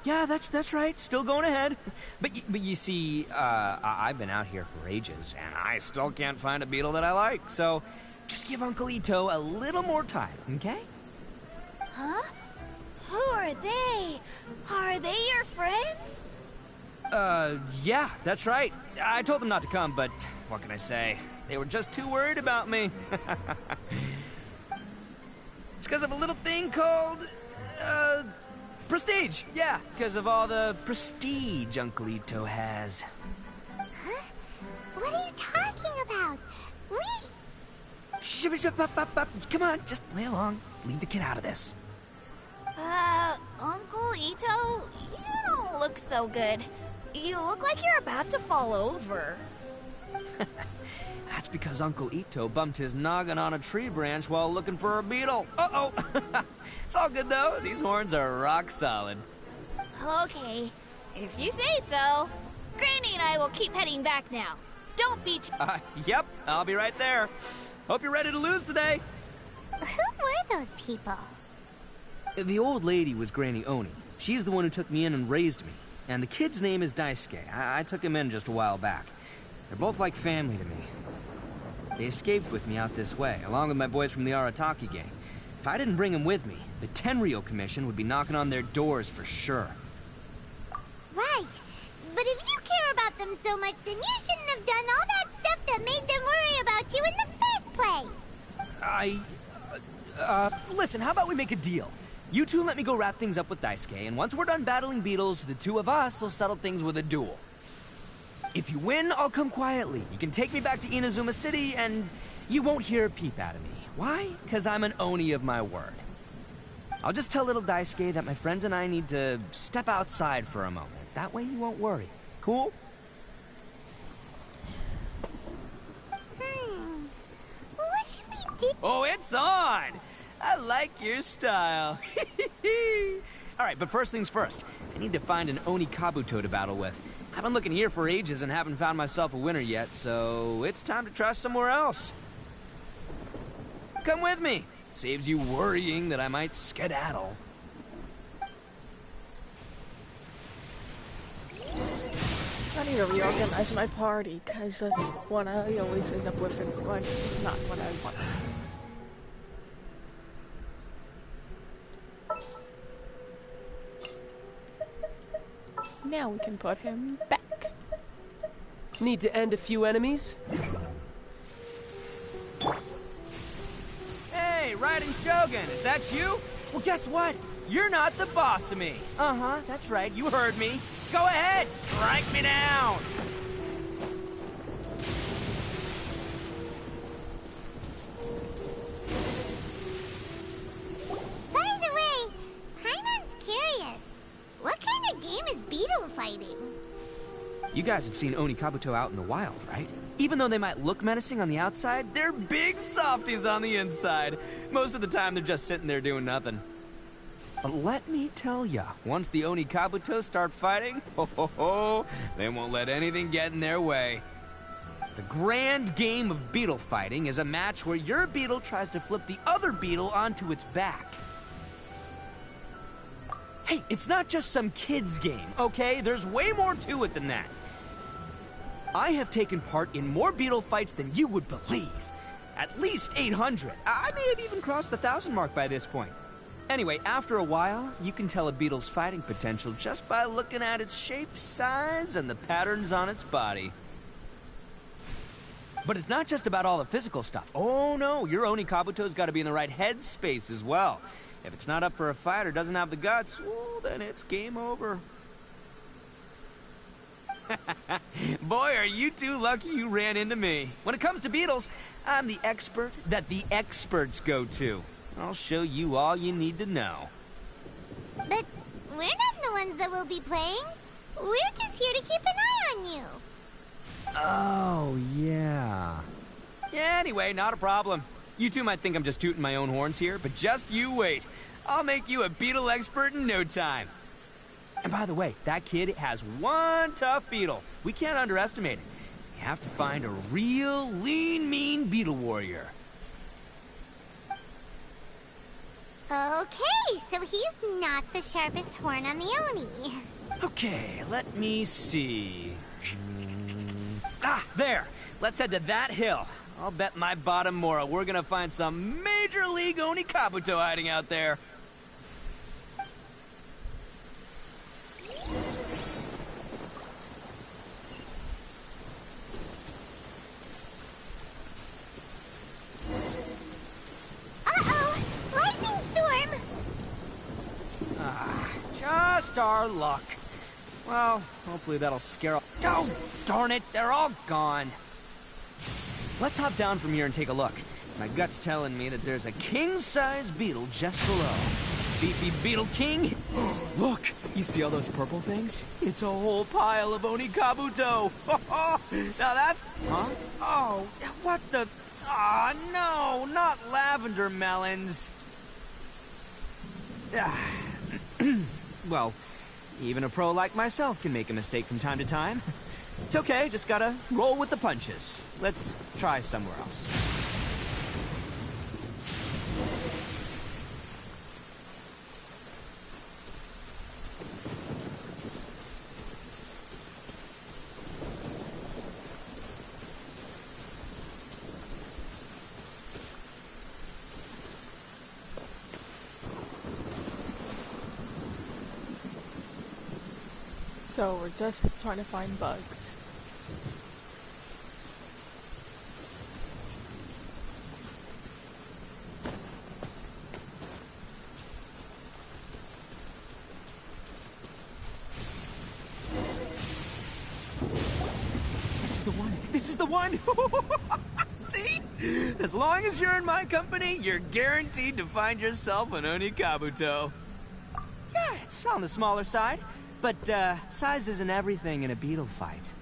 Yeah, that's right. Still going ahead. But you see, I've been out here for ages, and I still can't find a beetle that I like. So, just give Uncle Itto a little more time, okay? Huh? Who are they? Are they your friends? Yeah, that's right. I told them not to come, but what can I say? They were just too worried about me. It's because of a little thing called, prestige. Yeah, because of all the prestige Uncle Itto has. Huh? What are you talking about? Come on, just play along. Leave the kid out of this. Uncle Itto, you don't look so good. You look like you're about to fall over. That's because Uncle Itto bumped his noggin on a tree branch while looking for a beetle. Uh-oh. It's all good, though. These horns are rock solid. Okay, if you say so. Granny and I will keep heading back now. Don't be Yep, I'll be right there. Hope you're ready to lose today. Who were those people? The old lady was Granny Oni. She's the one who took me in and raised me. And the kid's name is Daisuke. I took him in just a while back. They're both like family to me. They escaped with me out this way, along with my boys from the Arataki gang. If I didn't bring them with me, the Tenryou Commission would be knocking on their doors for sure. Right. But if you care about them so much, then you shouldn't have done all that stuff that made them worry about you in the first place. Listen, how about we make a deal? You two let me go wrap things up with Daisuke, and once we're done battling beetles, the two of us will settle things with a duel. If you win, I'll come quietly. You can take me back to Inazuma City, and you won't hear a peep out of me. Why? Because I'm an Oni of my word. I'll just tell little Daisuke that my friends and I need to step outside for a moment. That way you won't worry. Cool? What should we do? Oh, it's on! I like your style. All right, but first things first. I need to find an Oni Kabuto to battle with. I've been looking here for ages and haven't found myself a winner yet, so it's time to try somewhere else. Come with me. Saves you worrying that I might skedaddle. I need to reorganize my party, because the one I always end up with is not what I want. Now we can put him back. Need to end a few enemies? Hey, Riding Shogun, is that you? Well, guess what? You're not the boss of me. Uh-huh, that's right, you heard me. Go ahead, strike me down! By the way, Paimon's curious. What kind of game is beetle fighting? You guys have seen Oni Kabuto out in the wild, right? Even though they might look menacing on the outside, they're big softies on the inside. Most of the time, they're just sitting there doing nothing. But let me tell ya, once the Oni Kabuto start fighting, they won't let anything get in their way. The grand game of beetle fighting is a match where your beetle tries to flip the other beetle onto its back. Hey, it's not just some kid's game, okay? There's way more to it than that. I have taken part in more beetle fights than you would believe. At least 800. I may have even crossed the 1,000 mark by this point. Anyway, after a while, you can tell a beetle's fighting potential just by looking at its shape, size, and the patterns on its body. But it's not just about all the physical stuff. Oh no, your Oni Kabuto's got to be in the right headspace as well. If it's not up for a fight or doesn't have the guts, well, then it's game over. Boy, are you two lucky you ran into me. When it comes to beetles, I'm the expert that the experts go to. I'll show you all you need to know. But we're not the ones that will be playing. We're just here to keep an eye on you. Oh, yeah. Yeah, anyway, not a problem. You two might think I'm just tooting my own horns here, but just you wait. I'll make you a beetle expert in no time. And by the way, that kid has one tough beetle. We can't underestimate it. You have to find a real lean, mean beetle warrior. Okay, so he's not the sharpest horn on the Oni. Okay, let me see. Ah, there! Let's head to that hill. I'll bet my bottom moral we're gonna find some major league Oni Kabuto hiding out there. Uh-oh! Lightning storm! Just our luck. Well, hopefully that'll scare off. Oh, darn it, they're all gone. Let's hop down from here and take a look. My gut's telling me that there's a king-size beetle just below. Beefy Beetle King? Look, you see all those purple things? It's a whole pile of Oni Kabuto. Now that's... Huh? Oh, what the... Ah, no, not lavender melons. Well, even a pro like myself can make a mistake from time to time. It's okay, just gotta roll with the punches. Let's try somewhere else. So we're just trying to find bugs. This is the one! This is the one! See? As long as you're in my company, you're guaranteed to find yourself an Oni Kabuto. Yeah, it's on the smaller side. But, size isn't everything in a beetle fight.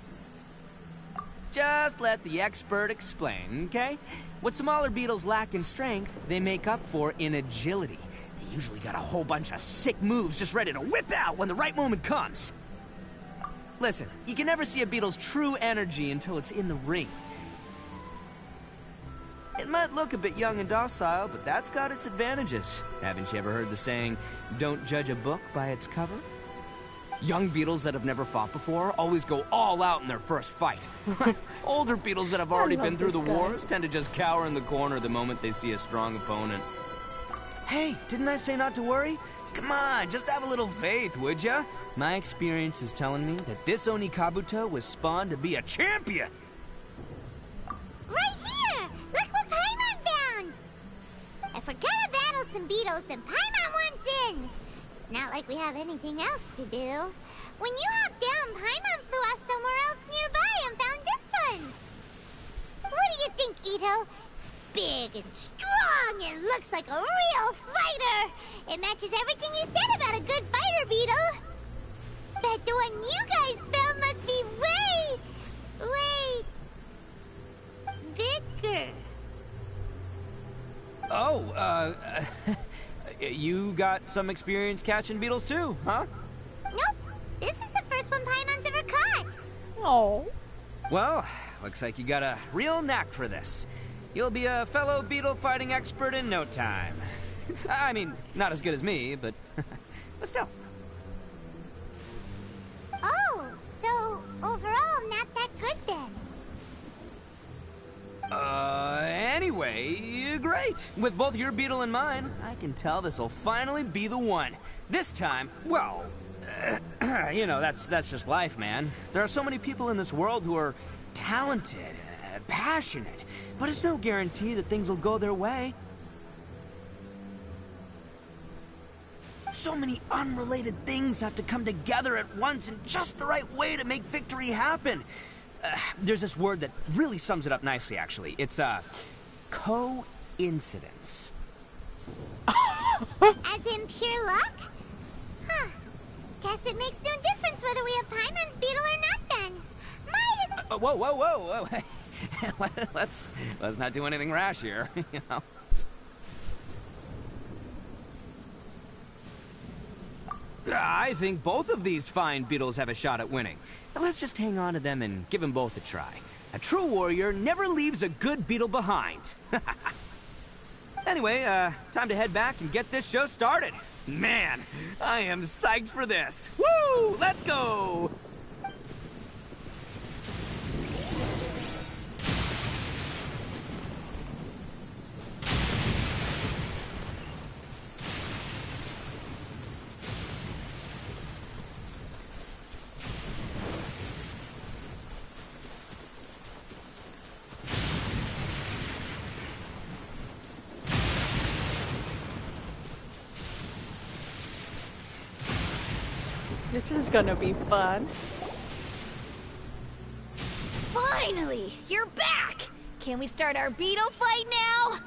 Just let the expert explain, okay? What smaller beetles lack in strength, they make up for in agility. They usually got a whole bunch of sick moves just ready to whip out when the right moment comes. Listen, you can never see a beetle's true energy until it's in the ring. It might look a bit young and docile, but that's got its advantages. Haven't you ever heard the saying, don't judge a book by its cover? Young beetles that have never fought before always go all out in their first fight. Older beetles that have already been through the wars tend to just cower in the corner the moment they see a strong opponent. Hey, didn't I say not to worry? Come on, just have a little faith, would ya? My experience is telling me that this Oni Kabuto was spawned to be a champion. Right here! Look what Paimon found! If we're gonna battle some beetles, then Paimon wants in! It's not like we have anything else to do. When you hopped down, Paimon flew off somewhere else nearby and found this one. What do you think, Itto? It's big and strong and looks like a real fighter. It matches everything you said about a good fighter beetle. Bet the one you guys found must be way bigger. Oh, you got some experience catching beetles too, huh? Nope. This is the first one Paimon's ever caught. Oh. Well, looks like you got a real knack for this. You'll be a fellow beetle fighting expert in no time. I mean, not as good as me, but still. Oh, so overall not that good then. Anyway, great. With both your beetle and mine, I can tell this'll finally be the one. This time, well, you know, that's just life, man. There are so many people in this world who are talented, passionate, but it's no guarantee that things will go their way. So many unrelated things have to come together at once in just the right way to make victory happen. There's this word that really sums it up nicely, actually. It's, coincidence. As in pure luck? Huh. Guess it makes no difference whether we have Paimon's beetle or not then. Whoa. let's not do anything rash here, you know. I think both of these fine beetles have a shot at winning. Let's just hang on to them and give them both a try. A true warrior never leaves a good beetle behind. Anyway, time to head back and get this show started. Man, I am psyched for this. Woo! Let's go! This is gonna be fun. Finally! You're back! Can we start our beetle fight now?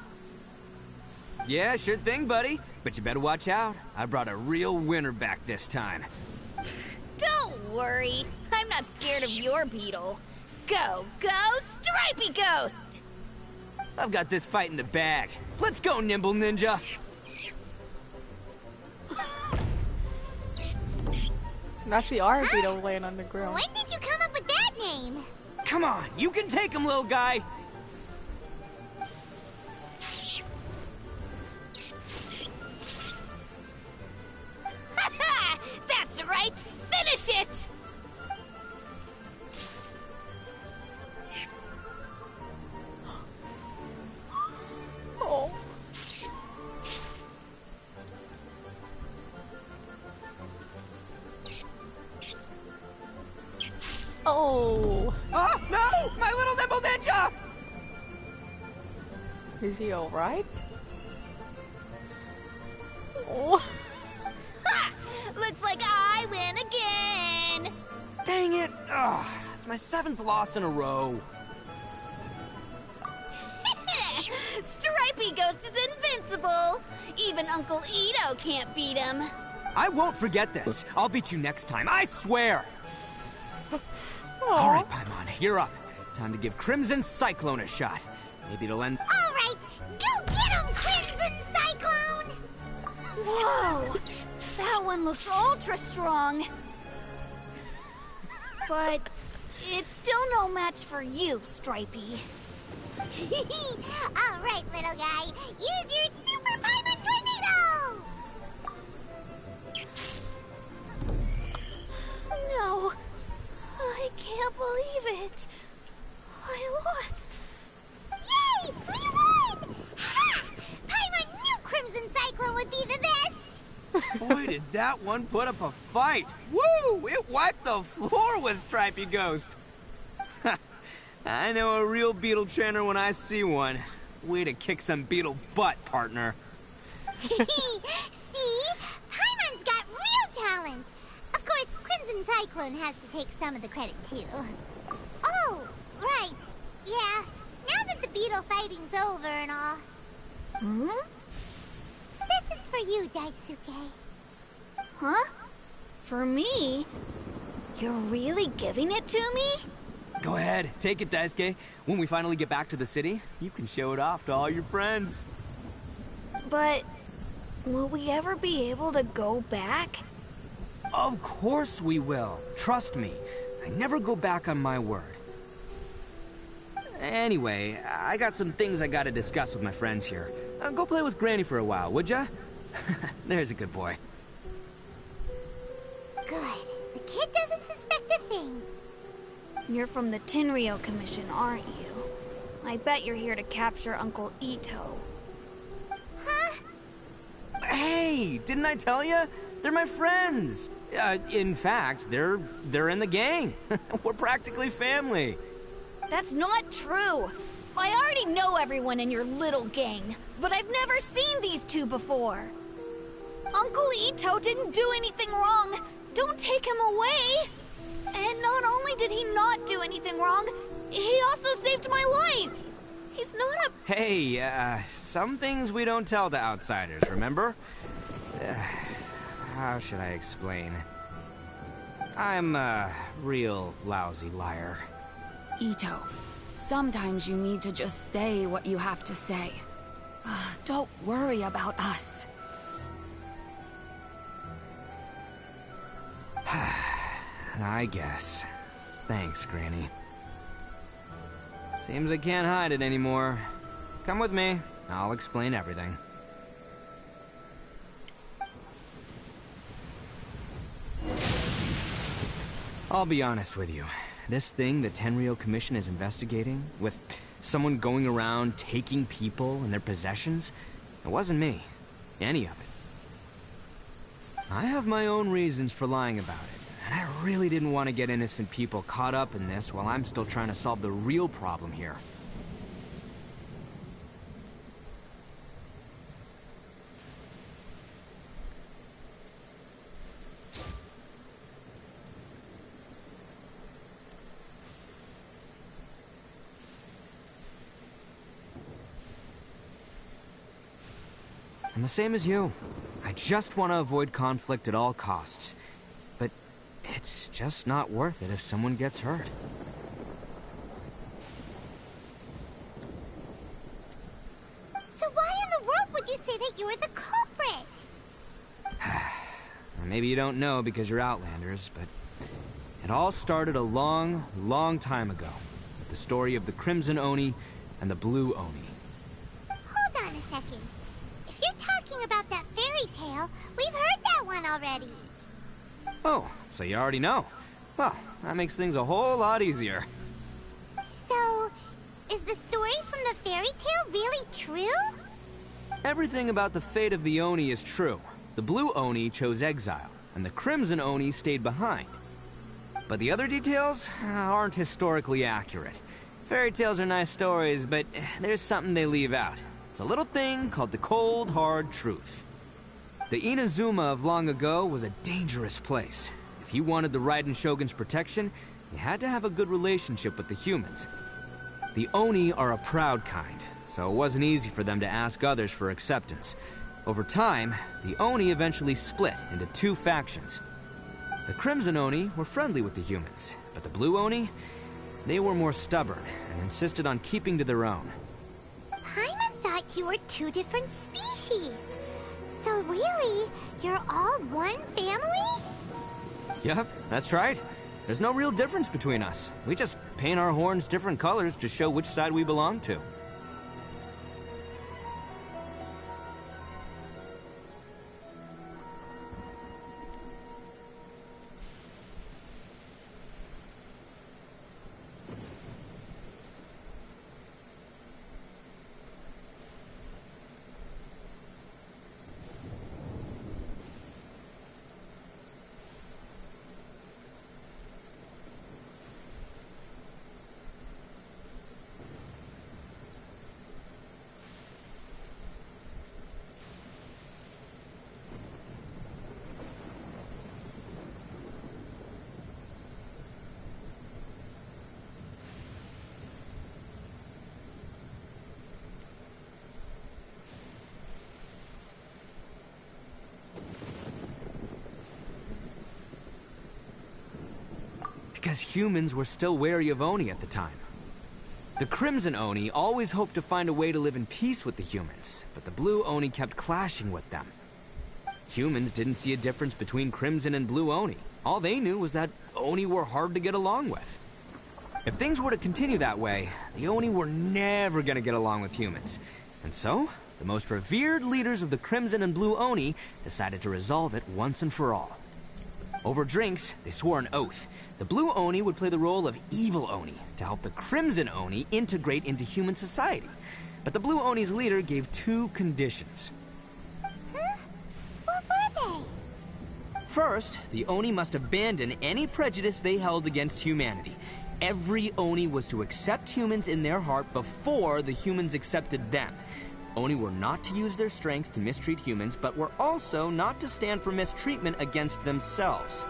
Yeah, sure thing, buddy. But you better watch out. I brought a real winner back this time. Don't worry. I'm not scared of your beetle. Go, go, Stripey Ghost! I've got this fight in the bag. Let's go, Nimble Ninja! And I see our beetle laying on the ground. When did you come up with that name? Come on, you can take him, little guy! Ha! That's right! Finish it! Oh. Oh. Oh, no! My little Nimble Ninja! Is he alright? Oh. Ha! Looks like I win again! Dang it! Ugh, it's my 7th loss in a row. Stripey Ghost is invincible! Even Uncle Itto can't beat him. I won't forget this. I'll beat you next time, I swear! Aw. All right, Paimon, you're up. Time to give Crimson Cyclone a shot. Maybe it'll end... All right, go get him, Crimson Cyclone! Whoa! That one looks ultra strong. But it's still no match for you, Stripey. All right, little guy, use your Super Paimon Tornado! No, I can't believe it. I lost. Yay! We won! Ha! Paimon knew Crimson Cyclone would be the best! Boy, did that one put up a fight. Woo! It wiped the floor with Stripey Ghost. I know a real beetle trainer when I see one. Way to kick some beetle butt, partner. See? Paimon's got real talent! Of course, Crimson Cyclone has to take some of the credit, too. Oh, right. Yeah, now that the beetle fighting's over and all. Hmm? This is for you, Daisuke. Huh? For me? You're really giving it to me? Go ahead, take it, Daisuke. When we finally get back to the city, you can show it off to all your friends. But will we ever be able to go back? Of course we will. Trust me. I never go back on my word. Anyway, I got some things I gotta discuss with my friends here. Go play with Granny for a while, would ya? There's a good boy. Good. The kid doesn't suspect a thing. You're from the Tenryou Commission, aren't you? I bet you're here to capture Uncle Itto. Huh? Hey, didn't I tell you? They're my friends. In fact, they're in the gang. We're practically family. That's not true. I already know everyone in your little gang, but I've never seen these two before. Uncle Itto didn't do anything wrong. Don't take him away. And not only did he not do anything wrong, he also saved my life. He's not a... Hey, some things we don't tell to outsiders, remember? How should I explain? I'm a real lousy liar. Itto, sometimes you need to just say what you have to say. Don't worry about us. I guess. Thanks, Granny. Seems I can't hide it anymore. Come with me. I'll explain everything. I'll be honest with you. This thing the Tenryou Commission is investigating, with someone going around taking people and their possessions, it wasn't me. Any of it. I have my own reasons for lying about it, and I really didn't want to get innocent people caught up in this while I'm still trying to solve the real problem here. I'm the same as you. I just want to avoid conflict at all costs. But it's just not worth it if someone gets hurt. So why in the world would you say that you're the culprit? Maybe you don't know because you're Outlanders, but it all started a long, long time ago. With the story of the Crimson Oni and the Blue Oni. Hold on a second. If you're talking about that fairy tale, we've heard that one already. Oh, so you already know. Well, that makes things a whole lot easier. So, is the story from the fairy tale really true? Everything about the fate of the Oni is true. The Blue Oni chose exile, and the Crimson Oni stayed behind. But the other details aren't historically accurate. Fairy tales are nice stories, but there's something they leave out. It's a little thing called the cold, hard truth. The Inazuma of long ago was a dangerous place. If you wanted the Raiden Shogun's protection, you had to have a good relationship with the humans. The Oni are a proud kind, so it wasn't easy for them to ask others for acceptance. Over time, the Oni eventually split into two factions. The Crimson Oni were friendly with the humans, but the Blue Oni, they were more stubborn and insisted on keeping to their own. Paimon thought you were two different species. So really, you're all one family? Yep, that's right. There's no real difference between us. We just paint our horns different colors to show which side we belong to. Because humans were still wary of Oni at the time. The Crimson Oni always hoped to find a way to live in peace with the humans, but the Blue Oni kept clashing with them. Humans didn't see a difference between Crimson and Blue Oni. All they knew was that Oni were hard to get along with. If things were to continue that way, the Oni were never gonna get along with humans. And so, the most revered leaders of the Crimson and Blue Oni decided to resolve it once and for all. Over drinks, they swore an oath. The Blue Oni would play the role of evil Oni to help the Crimson Oni integrate into human society. But the Blue Oni's leader gave two conditions. Huh? What were they? First, the Oni must abandon any prejudice they held against humanity. Every Oni was to accept humans in their heart before the humans accepted them. Oni were not to use their strength to mistreat humans, but were also not to stand for mistreatment against themselves.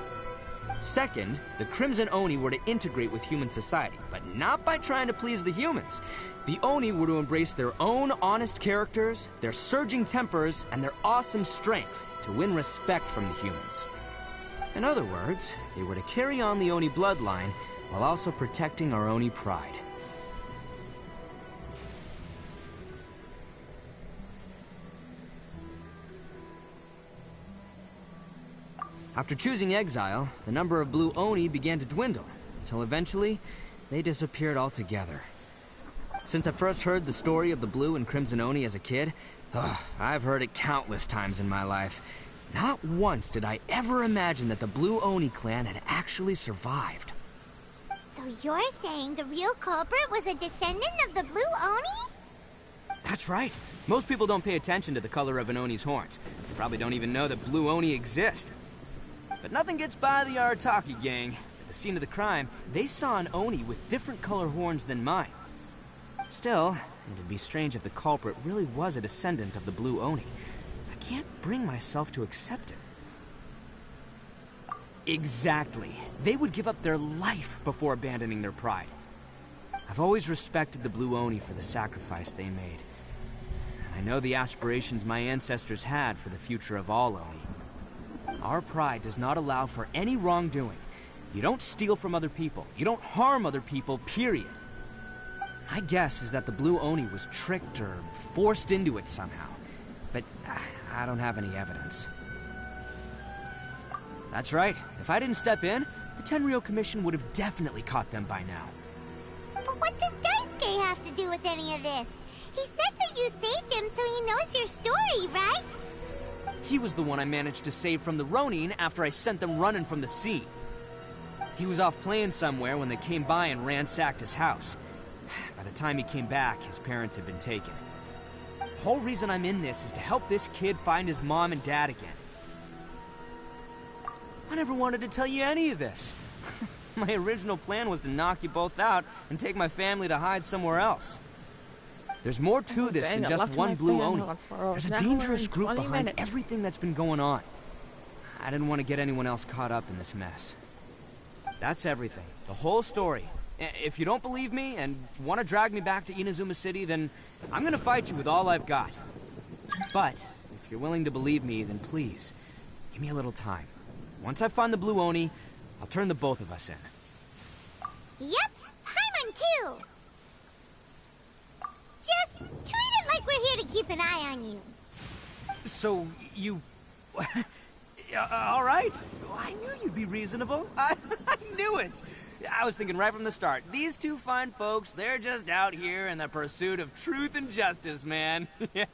Second, the Crimson Oni were to integrate with human society, but not by trying to please the humans. The Oni were to embrace their own honest characters, their surging tempers, and their awesome strength to win respect from the humans. In other words, they were to carry on the Oni bloodline while also protecting our Oni pride. After choosing exile, the number of blue Oni began to dwindle, until eventually, they disappeared altogether. Since I first heard the story of the blue and crimson Oni as a kid, I've heard it countless times in my life. Not once did I ever imagine that the blue Oni clan had actually survived. So you're saying the real culprit was a descendant of the blue Oni? That's right. Most people don't pay attention to the color of an Oni's horns. They probably don't even know that blue Oni exist. But nothing gets by the Arataki gang. At the scene of the crime, they saw an Oni with different color horns than mine. Still, it'd be strange if the culprit really was a descendant of the blue Oni. I can't bring myself to accept it. Exactly. They would give up their life before abandoning their pride. I've always respected the blue Oni for the sacrifice they made. And I know the aspirations my ancestors had for the future of all Oni. Our pride does not allow for any wrongdoing. You don't steal from other people. You don't harm other people, period. My guess is that the blue Oni was tricked or forced into it somehow. But I don't have any evidence. That's right. If I didn't step in, the Tenryou Commission would have definitely caught them by now. But what does Daisuke have to do with any of this? He said that you saved him so he knows your story, right? He was the one I managed to save from the Ronin after I sent them running from the scene. He was off playing somewhere when they came by and ransacked his house. By the time he came back, his parents had been taken. The whole reason I'm in this is to help this kid find his mom and dad again. I never wanted to tell you any of this. My original plan was to knock you both out and take my family to hide somewhere else. There's more to this than just one blue Oni. There's a dangerous group behind everything that's been going on. I didn't want to get anyone else caught up in this mess. That's everything. The whole story. If you don't believe me and want to drag me back to Inazuma City, then I'm gonna fight you with all I've got. But if you're willing to believe me, then please, give me a little time. Once I find the blue Oni, I'll turn the both of us in. Yep, Paimon too! Just treat it like we're here to keep an eye on you. So, you... all right. I knew you'd be reasonable. I knew it. I was thinking right from the start. These two fine folks, they're just out here in the pursuit of truth and justice, man. Yeah,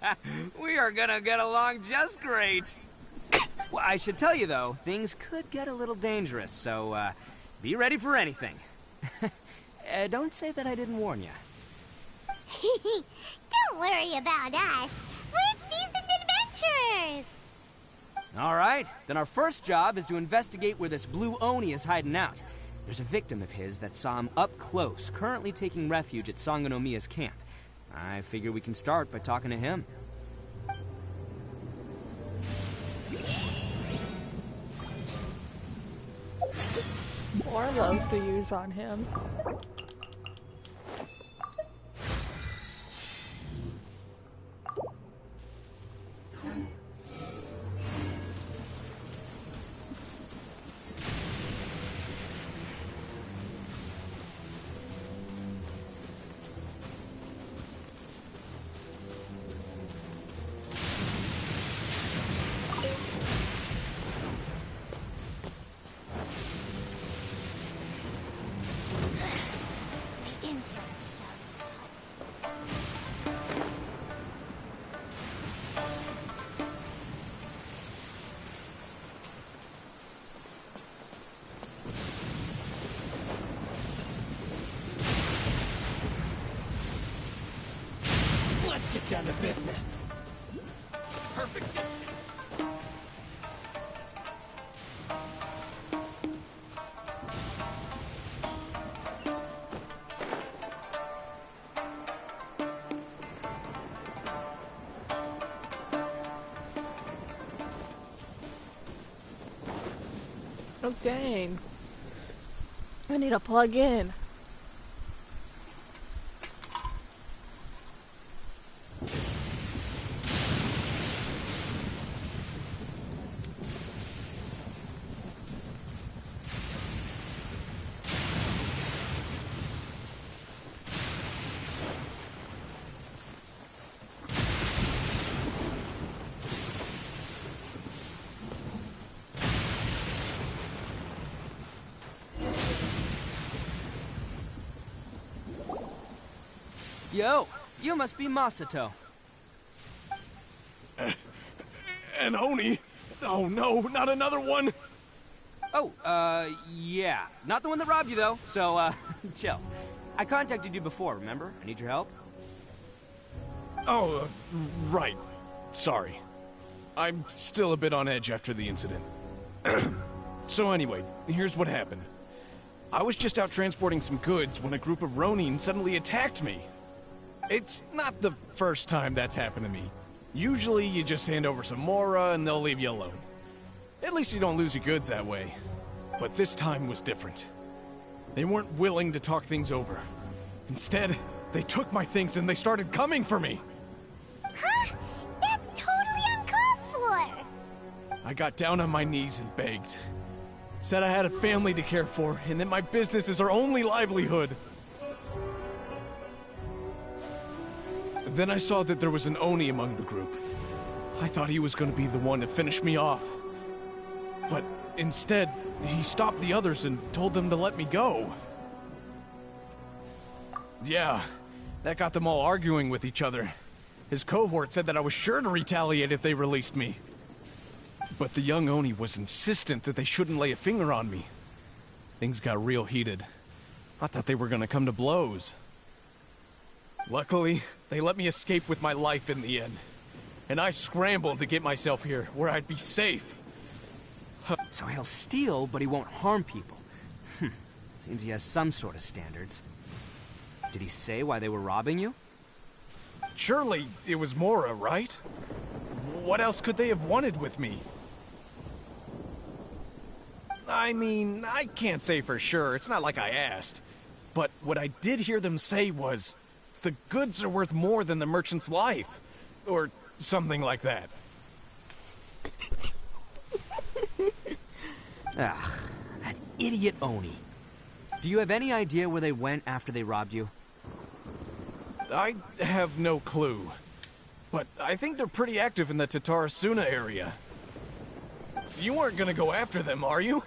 we are gonna get along just great. Well, I should tell you, though, things could get a little dangerous, so, be ready for anything. Don't say that I didn't warn you. Don't worry about us. We're seasoned adventurers. All right, then our first job is to investigate where this blue Oni is hiding out. There's a victim of his that saw him up close, currently taking refuge at Sangonomiya's camp. I figure we can start by talking to him. More loves to use on him. Let's get down to business. Perfect distance. Oh dang. I need to plug in. Yo, you must be Masato. An Oni? Oh no, not another one! Oh, yeah. Not the one that robbed you, though, so, chill. I contacted you before, remember? I need your help. Oh, right. Sorry. I'm still a bit on edge after the incident. So anyway, here's what happened. I was just out transporting some goods when a group of Ronin suddenly attacked me. It's not the first time that's happened to me. Usually you just hand over some Mora and they'll leave you alone. At least you don't lose your goods that way. But this time was different. They weren't willing to talk things over. Instead, they took my things and they started coming for me. Huh? That's totally uncalled for! I got down on my knees and begged. Said I had a family to care for and that my business is our only livelihood. Then I saw that there was an Oni among the group. I thought he was going to be the one to finish me off. But instead, he stopped the others and told them to let me go. Yeah, that got them all arguing with each other. His cohort said that I was sure to retaliate if they released me. But the young Oni was insistent that they shouldn't lay a finger on me. Things got real heated. I thought they were going to come to blows. Luckily, they let me escape with my life in the end. And I scrambled to get myself here, where I'd be safe. So he'll steal, but he won't harm people. Seems he has some sort of standards. Did he say why they were robbing you? Surely it was Mora, right? What else could they have wanted with me? I mean, I can't say for sure. It's not like I asked. But what I did hear them say was, the goods are worth more than the merchant's life. Or something like that. Ugh, that idiot Oni. Do you have any idea where they went after they robbed you? I have no clue. But I think they're pretty active in the Tatarasuna area. You aren't gonna go after them, are you?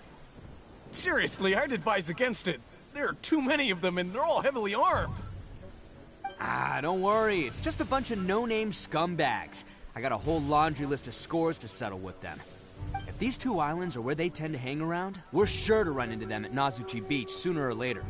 Seriously, I'd advise against it. There are too many of them and they're all heavily armed. Ah, don't worry. It's just a bunch of no-name scumbags. I got a whole laundry list of scores to settle with them. If these two islands are where they tend to hang around, we're sure to run into them at Nazuchi Beach sooner or later.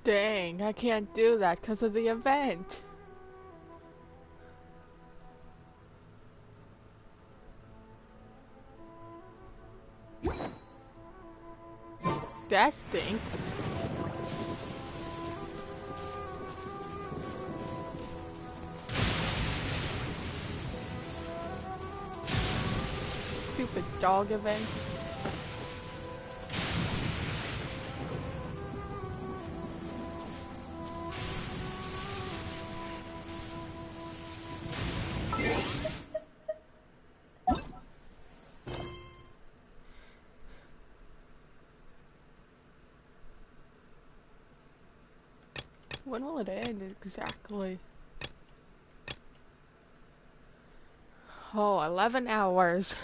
Dang, I can't do that because of the event. That stinks. Stupid dog event. When will it end exactly? Oh, 11 hours.